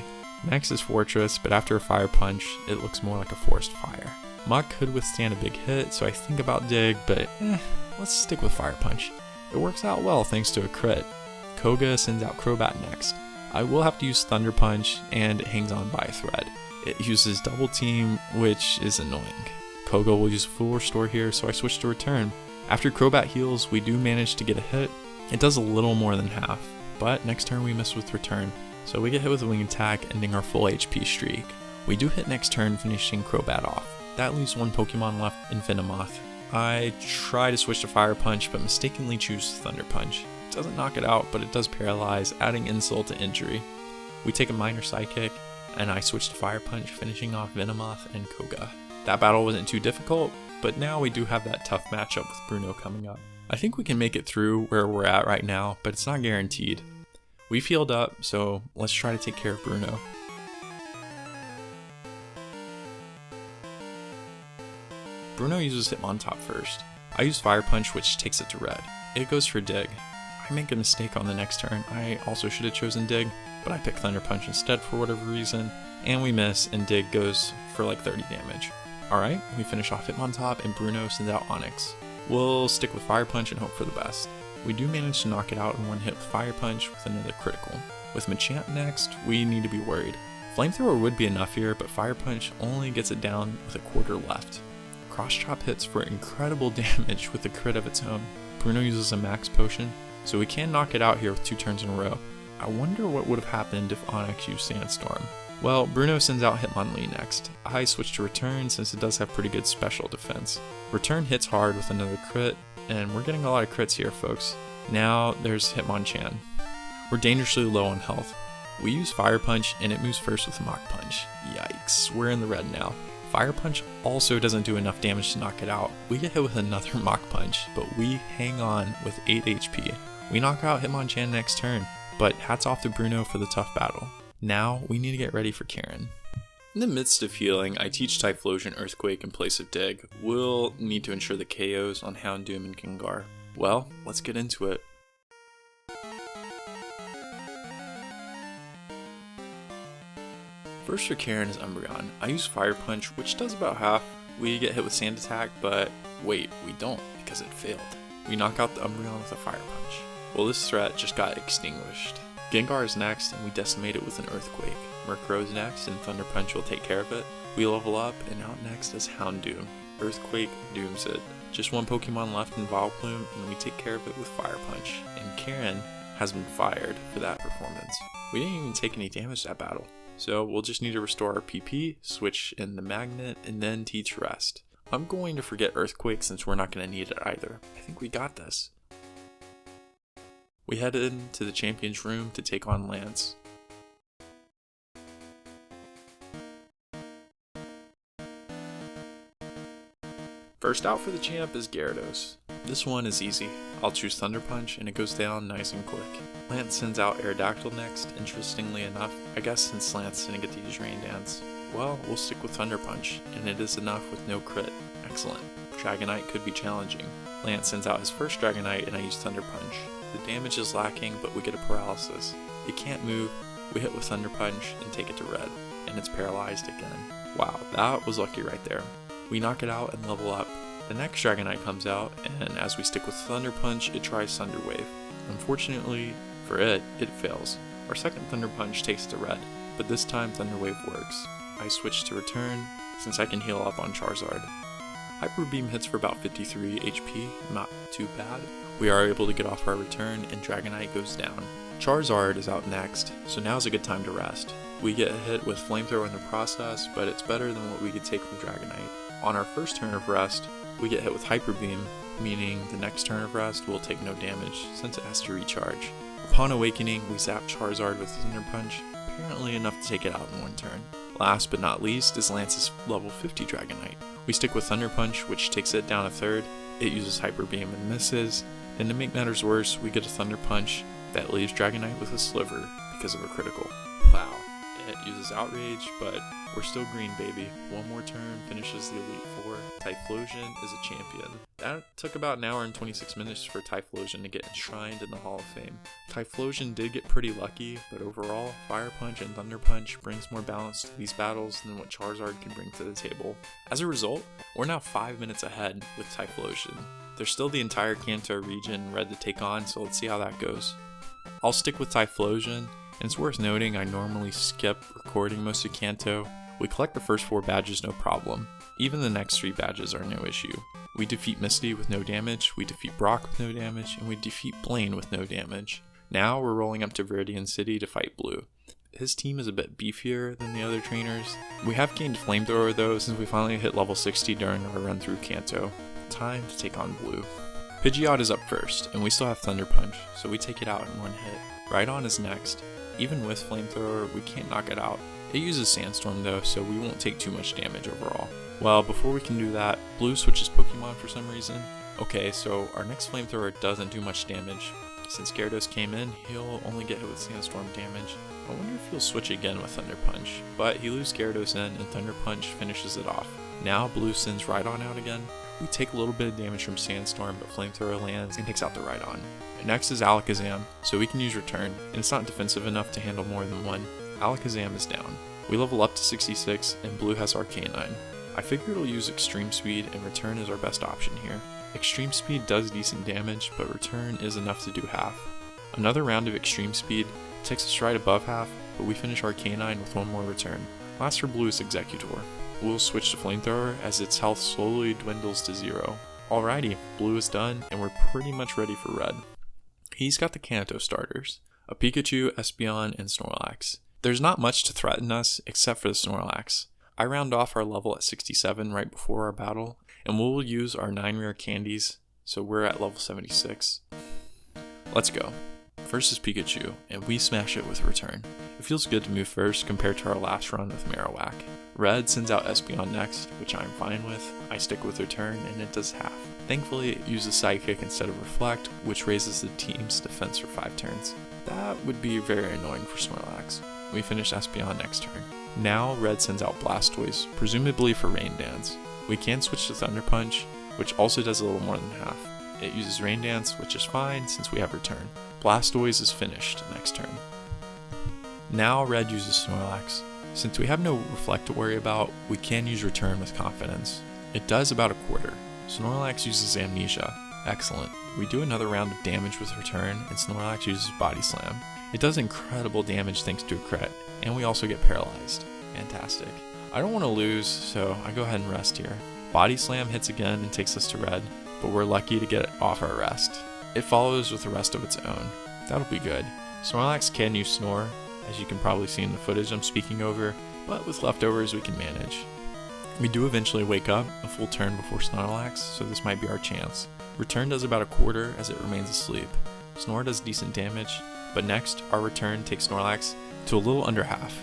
Next is Fortress, but after a Fire Punch, it looks more like a Forest Fire. Muck could withstand a big hit, so I think about Dig, but let's stick with Fire Punch. It works out well thanks to a crit. Koga sends out Crobat next. I will have to use Thunder Punch, and it hangs on by a thread. It uses Double Team, which is annoying. Koga will use Full Restore here, so I switch to Return. After Crobat heals, we do manage to get a hit. It does a little more than half, but next turn we miss with Return, so we get hit with a Wing Attack, ending our full HP streak. We do hit next turn, finishing Crobat off. That leaves one Pokemon left in Venomoth. I try to switch to Fire Punch, but mistakenly choose Thunder Punch. It doesn't knock it out, but it does paralyze, adding insult to injury. We take a minor Psychic, and I switch to Fire Punch, finishing off Venomoth and Koga. That battle wasn't too difficult, but now we do have that tough matchup with Bruno coming up. I think we can make it through where we're at right now, but it's not guaranteed. We've healed up, so let's try to take care of Bruno. Bruno uses Hitmontop first. I use Fire Punch, which takes it to red. It goes for Dig. I make a mistake on the next turn. I also should have chosen Dig, but I pick Thunder Punch instead for whatever reason, and we miss, and Dig goes for like 30 damage. Alright, we finish off Hitmontop, and Bruno sends out Onix. We'll stick with Fire Punch and hope for the best. We do manage to knock it out in one hit with Fire Punch with another critical. With Machamp next, we need to be worried. Flamethrower would be enough here, but Fire Punch only gets it down with a quarter left. Cross Chop hits for incredible damage with a crit of its own. Bruno uses a Max Potion, so we can knock it out here with 2 turns in a row. I wonder what would have happened if Onix used Sandstorm. Well, Bruno sends out Hitmonlee next. I switch to Return since it does have pretty good special defense. Return hits hard with another crit, and we're getting a lot of crits here, folks. Now there's Hitmonchan. We're dangerously low on health. We use Fire Punch, and it moves first with Mach Punch. Yikes, we're in the red now. Fire Punch also doesn't do enough damage to knock it out. We get hit with another Mach Punch, but we hang on with 8 HP. We knock out Hitmonchan next turn, but hats off to Bruno for the tough battle. Now we need to get ready for Karen. In the midst of healing, I teach Typhlosion Earthquake in place of Dig. We'll need to ensure the KOs on Houndoom and Gengar. Well, let's get into it. First for Karen is Umbreon. I use Fire Punch, which does about half. We get hit with Sand Attack, but wait, we don't, because it failed. We knock out the Umbreon with a Fire Punch. Well, this threat just got extinguished. Gengar is next, and we decimate it with an Earthquake. Murkrow's next, and Thunder Punch will take care of it. We level up, and out next is Houndoom. Earthquake dooms it. Just one Pokemon left in Vileplume, and we take care of it with Fire Punch. And Karen has been fired for that performance. We didn't even take any damage that battle. So we'll just need to restore our PP, switch in the Magnet, and then teach Rest. I'm going to forget Earthquake since we're not going to need it either. I think we got this. We head into the Champion's room to take on Lance. First out for the champ is Gyarados. This one is easy. I'll choose Thunder Punch and it goes down nice and quick. Lance sends out Aerodactyl next. Interestingly enough, I guess since Lance didn't get to use Rain Dance, well, we'll stick with Thunder Punch, and it is enough with no crit. Excellent. Dragonite could be challenging. Lance sends out his first Dragonite and I use Thunder Punch. The damage is lacking, but we get a paralysis. It can't move. We hit with Thunder Punch and take it to red, and it's paralyzed again. Wow, that was lucky right there. We knock it out and level up. The next Dragonite comes out, and as we stick with Thunder Punch, it tries Thunder Wave. Unfortunately for it, it fails. Our second Thunder Punch takes it to red, but this time Thunder Wave works. I switch to Return, since I can heal up on Charizard. Hyper Beam hits for about 53 HP, not too bad. We are able to get off our Return, and Dragonite goes down. Charizard is out next, so now's a good time to rest. We get hit with Flamethrower in the process, but it's better than what we could take from Dragonite. On our first turn of rest, we get hit with Hyper Beam, meaning the next turn of rest will take no damage since it has to recharge. Upon awakening, we zap Charizard with Thunder Punch, apparently enough to take it out in one turn. Last but not least is Lance's level 50 Dragonite. We stick with Thunder Punch, which takes it down a third. It uses Hyper Beam and misses, and to make matters worse, we get a Thunder Punch that leaves Dragonite with a sliver because of a critical. Wow. It uses Outrage, but we're still green, baby. One more turn finishes the Elite Four. Typhlosion is a champion. That took about an hour and 26 minutes for Typhlosion to get enshrined in the Hall of Fame. Typhlosion did get pretty lucky, but overall, Fire Punch and Thunder Punch brings more balance to these battles than what Charizard can bring to the table. As a result, we're now 5 minutes ahead with Typhlosion. There's still the entire Kanto region red to take on, so let's see how that goes. I'll stick with Typhlosion. And it's worth noting I normally skip recording most of Kanto. We collect the first 4 badges no problem. Even the next 3 badges are no issue. We defeat Misty with no damage, we defeat Brock with no damage, and we defeat Blaine with no damage. Now we're rolling up to Viridian City to fight Blue. His team is a bit beefier than the other trainers. We have gained Flamethrower though since we finally hit level 60 during our run through Kanto. Time to take on Blue. Pidgeot is up first, and we still have Thunder Punch, so we take it out in one hit. Rhydon is next. Even with Flamethrower, we can't knock it out. It uses Sandstorm though, so we won't take too much damage overall. Well, before we can do that, Blue switches Pokemon for some reason. Okay, so our next Flamethrower doesn't do much damage. Since Gyarados came in, he'll only get hit with Sandstorm damage. I wonder if he'll switch again with Thunder Punch. But he loses Gyarados in, and Thunder Punch finishes it off. Now Blue sends Rhydon out again. We take a little bit of damage from Sandstorm, but Flamethrower lands and takes out the Rhydon. Next is Alakazam, so we can use Return, and it's not defensive enough to handle more than one. Alakazam is down. We level up to 66, and Blue has Arcanine. I figure it'll use Extreme Speed, and Return is our best option here. Extreme Speed does decent damage, but Return is enough to do half. Another round of Extreme Speed takes us right above half, but we finish Arcanine with one more Return. Last for Blue is Executor. We'll switch to Flamethrower as its health slowly dwindles to 0. Alrighty, Blue is done, and we're pretty much ready for Red. He's got the Kanto starters, a Pikachu, Espeon, and Snorlax. There's not much to threaten us except for the Snorlax. I round off our level at 67 right before our battle, and we'll use our 9 rare candies, so we're at level 76. Let's go. First is Pikachu, and we smash it with Return. It feels good to move first compared to our last run with Marowak. Red sends out Espeon next, which I'm fine with. I stick with Return, and it does half. Thankfully, it uses Psychic instead of Reflect, which raises the team's defense for 5 turns. That would be very annoying for Snorlax. We finish Espeon next turn. Now, Red sends out Blastoise, presumably for Rain Dance. We can switch to Thunder Punch, which also does a little more than half. It uses Rain Dance, which is fine since we have Return. Blastoise is finished next turn. Now Red uses Snorlax. Since we have no Reflect to worry about, we can use Return with confidence. It does about a quarter. Snorlax uses Amnesia. Excellent. We do another round of damage with Return, and Snorlax uses Body Slam. It does incredible damage thanks to a crit, and we also get paralyzed. Fantastic. I don't want to lose, so I go ahead and rest here. Body Slam hits again and takes us to red, but we're lucky to get it off our rest. It follows with a rest of its own. That'll be good. Snorlax can use Snore, as you can probably see in the footage I'm speaking over, but with leftovers we can manage. We do eventually wake up a full turn before Snorlax, so this might be our chance. Return does about a quarter as it remains asleep. Snore does decent damage, but next our return takes Snorlax to a little under half.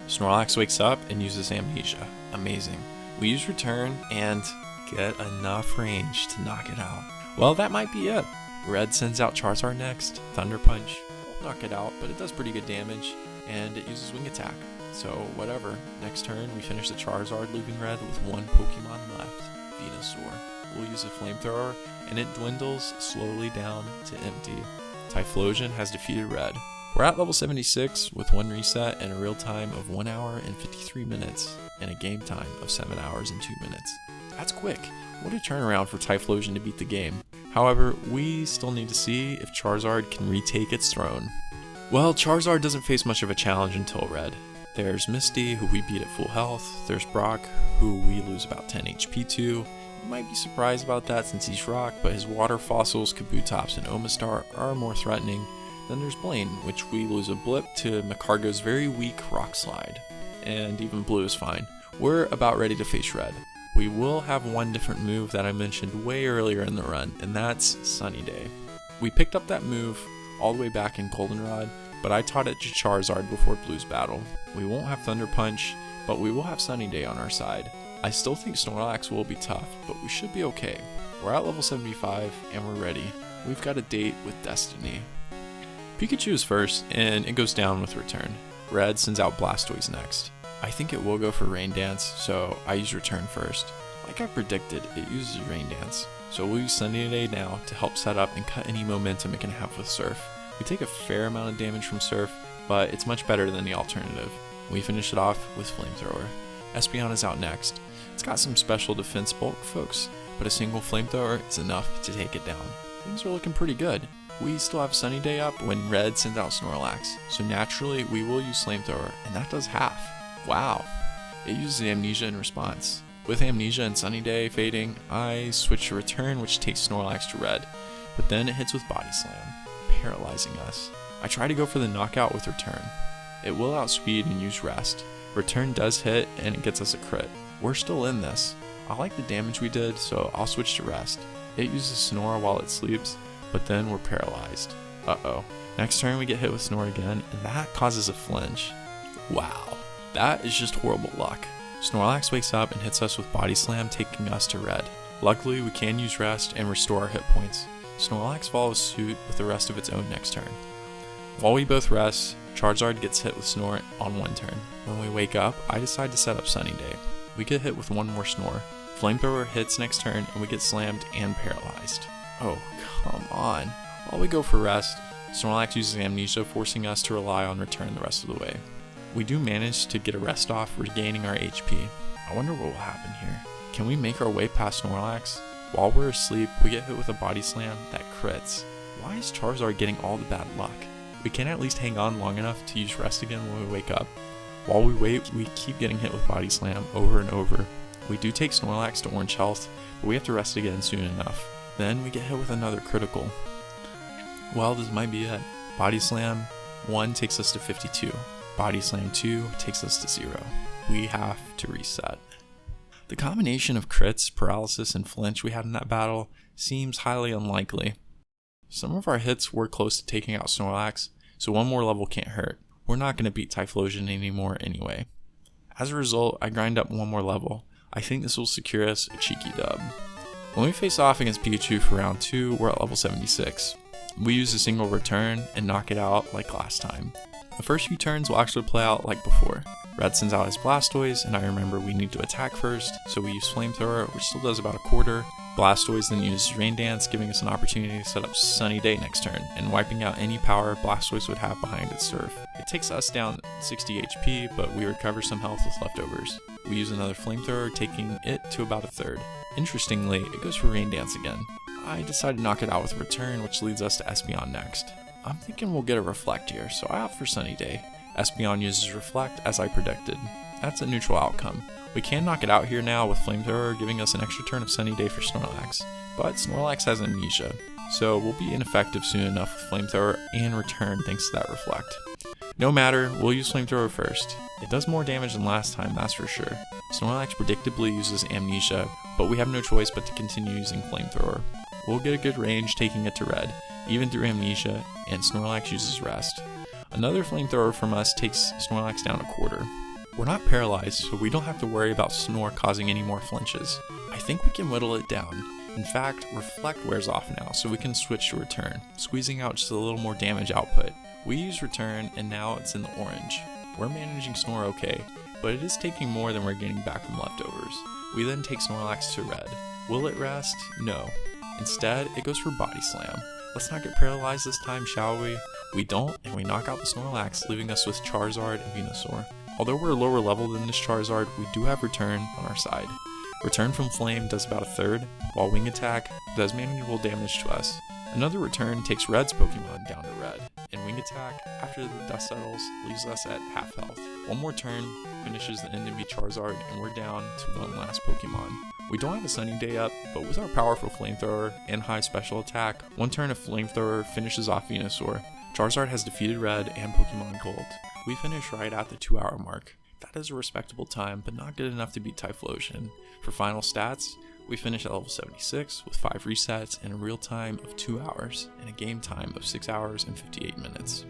Snorlax wakes up and uses Amnesia. Amazing. We use return and get enough range to knock it out. Well, that might be it. Red sends out Charizard next. Thunder Punch won't knock it out, but it does pretty good damage, and it uses Wing Attack. So whatever. Next turn we finish the Charizard, leaving red with one Pokemon left, Venusaur. We'll use a Flamethrower, and it dwindles slowly down to empty. Typhlosion has defeated red. We're at level 76 with one reset and a real time of 1 hour and 53 minutes, and a game time of 7 hours and 2 minutes. That's quick. What a turnaround for Typhlosion to beat the game. However, we still need to see if Charizard can retake its throne. Well, Charizard doesn't face much of a challenge until red. There's Misty, who we beat at full health. There's Brock, who we lose about 10 HP to. You might be surprised about that since he's rock, but his water fossils, Kabutops, and Omastar are more threatening. Then there's Blaine, which we lose a blip to Macargo's very weak Rock Slide. And even Blue is fine. We're about ready to face red. We will have one different move that I mentioned way earlier in the run, and that's Sunny Day. We picked up that move all the way back in Goldenrod, but I taught it to Charizard before Blue's battle. We won't have Thunder Punch, but we will have Sunny Day on our side. I still think Snorlax will be tough, but we should be okay. We're at level 75, and we're ready. We've got a date with Destiny. Pikachu is first, and it goes down with return. Red sends out Blastoise next. I think it will go for Rain Dance, so I use return first. Like I predicted, it uses Rain Dance, so we'll use Sunny Day now to help set up and cut any momentum it can have with Surf. We take a fair amount of damage from Surf, but it's much better than the alternative. We finish it off with Flamethrower. Espeon is out next. It's got some special defense bulk, folks, but a single Flamethrower is enough to take it down. Things are looking pretty good. We still have Sunny Day up when red sends out Snorlax, so naturally we will use Flamethrower, and that does half. Wow. It uses Amnesia in response. With Amnesia and Sunny Day fading, I switch to return, which takes Snorlax to red, but then it hits with Body Slam, paralyzing us. I try to go for the knockout with return. It will outspeed and use rest. Return does hit and it gets us a crit. We're still in this. I like the damage we did, so I'll switch to rest. It uses Snore while it sleeps, but then we're paralyzed. Uh-oh. Next turn we get hit with Snore again, and that causes a flinch. Wow. That is just horrible luck. Snorlax wakes up and hits us with Body Slam, taking us to red. Luckily, we can use rest and restore our hit points. Snorlax follows suit with the rest of its own next turn. While we both rest, Charizard gets hit with Snore on one turn. When we wake up, I decide to set up Sunny Day. We get hit with one more Snore. Flamethrower hits next turn and we get slammed and paralyzed. Oh, come on. While we go for rest, Snorlax uses Amnesia, forcing us to rely on return the rest of the way. We do manage to get a rest off, regaining our HP. I wonder what will happen here. Can we make our way past Snorlax? While we're asleep, we get hit with a Body Slam that crits. Why is Charizard getting all the bad luck? We can at least hang on long enough to use rest again when we wake up. While we wait, we keep getting hit with Body Slam over and over. We do take Snorlax to orange health, but we have to rest again soon enough. Then we get hit with another critical. Well, this might be it. Body Slam 1 takes us to 52. Body Slam 2 takes us to 0. We have to reset. The combination of crits, paralysis, and flinch we had in that battle seems highly unlikely. Some of our hits were close to taking out Snorlax, so one more level can't hurt. We're not going to beat Typhlosion anymore anyway. As a result, I grind up one more level. I think this will secure us a cheeky dub. When we face off against Pikachu for round 2, we're at level 76. We use a single return and knock it out like last time. The first few turns will actually play out like before. Red sends out his Blastoise, and I remember we need to attack first, so we use Flamethrower, which still does about a quarter. Blastoise then uses Rain Dance, giving us an opportunity to set up Sunny Day next turn, and wiping out any power Blastoise would have behind its Surf. It takes us down 60 HP, but we recover some health with leftovers. We use another Flamethrower, taking it to about a third. Interestingly, it goes for Rain Dance again. I decide to knock it out with a return, which leads us to Espeon next. I'm thinking we'll get a Reflect here, so I opt for Sunny Day. Espeon uses Reflect as I predicted. that's a neutral outcome. We can knock it out here now with Flamethrower giving us an extra turn of Sunny Day for Snorlax, but Snorlax has Amnesia, so we'll be ineffective soon enough with Flamethrower and Return thanks to that Reflect. No matter, we'll use Flamethrower first. It does more damage than last time, that's for sure. Snorlax predictably uses Amnesia, but we have no choice but to continue using Flamethrower. We'll get a good range taking it to red, even through Amnesia, and Snorlax uses Rest. Another Flamethrower from us takes Snorlax down a quarter. We're not paralyzed, so we don't have to worry about Snore causing any more flinches. I think we can whittle it down. In fact, Reflect wears off now, so we can switch to Return, squeezing out just a little more damage output. We use Return, and now it's in the orange. We're managing Snore okay, but it is taking more than we're getting back from leftovers. We then take Snorlax to red. Will it rest? No. Instead, it goes for Body Slam. Let's not get paralyzed this time, shall we? We don't, and we knock out the Snorlax, leaving us with Charizard and Venusaur. Although we're a lower level than this Charizard, we do have Return on our side. Return from Flame does about a third, while Wing Attack does manageable damage to us. Another Return takes Red's Pokemon down to red, and Wing Attack, after the dust settles, leaves us at half health. One more turn finishes the enemy Charizard, and we're down to one last Pokemon. We don't have a Sunny Day up, but with our powerful Flamethrower and high special attack, one turn of Flamethrower finishes off Venusaur. Charizard has defeated Red and Pokemon Gold. We finish right at the 2-hour mark. That is a respectable time, but not good enough to beat Typhlosion. For final stats, we finish at level 76 with 5 resets and a real time of 2 hours and a game time of 6 hours and 58 minutes.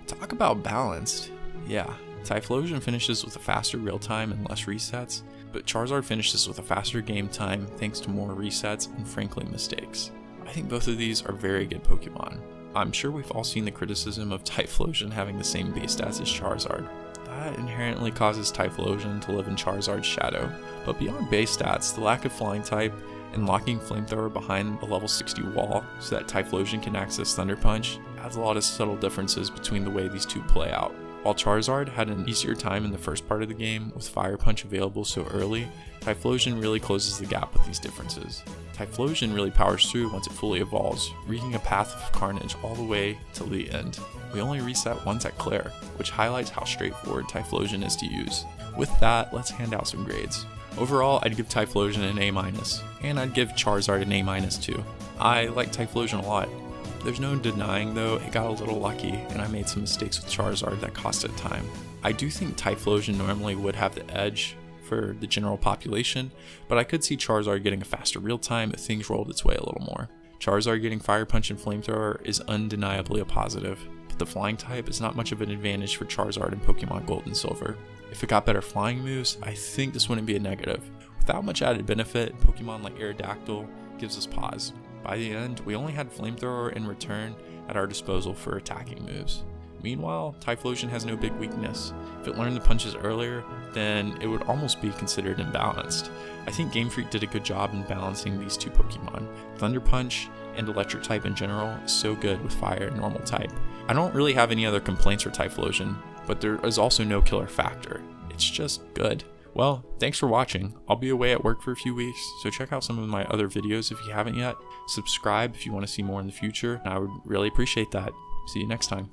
Talk about balanced. Yeah, Typhlosion finishes with a faster real time and less resets, but Charizard finishes with a faster game time thanks to more resets and frankly mistakes. I think both of these are very good Pokemon. I'm sure we've all seen the criticism of Typhlosion having the same base stats as Charizard. That inherently causes Typhlosion to live in Charizard's shadow, but beyond base stats, the lack of Flying type and locking Flamethrower behind a level 60 wall so that Typhlosion can access Thunder Punch adds a lot of subtle differences between the way these two play out. While Charizard had an easier time in the first part of the game with Fire Punch available so early, Typhlosion really closes the gap with these differences. Typhlosion really powers through once it fully evolves, wreaking a path of carnage all the way till the end. We only reset once at Claire, which highlights how straightforward Typhlosion is to use. With that, let's hand out some grades. Overall, I'd give Typhlosion an A-, and I'd give Charizard an A- too. I like Typhlosion a lot. There's no denying though, it got a little lucky, and I made some mistakes with Charizard that cost it time. I do think Typhlosion normally would have the edge for the general population, but I could see Charizard getting a faster real time if things rolled its way a little more. Charizard getting Fire Punch and Flamethrower is undeniably a positive, but the Flying type is not much of an advantage for Charizard in Pokemon Gold and Silver. If it got better flying moves, I think this wouldn't be a negative. Without much added benefit, Pokemon like Aerodactyl gives us pause. By the end, we only had Flamethrower and Return at our disposal for attacking moves. Meanwhile, Typhlosion has no big weakness. If it learned the punches earlier, then it would almost be considered imbalanced. I think Game Freak did a good job in balancing these two Pokemon. Thunder Punch and Electric type in general is so good with Fire and Normal type. I don't really have any other complaints for Typhlosion, but there is also no killer factor. It's just good. Well, thanks for watching. I'll be away at work for a few weeks, so check out some of my other videos if you haven't yet. Subscribe if you want to see more in the future, and I would really appreciate that. See you next time.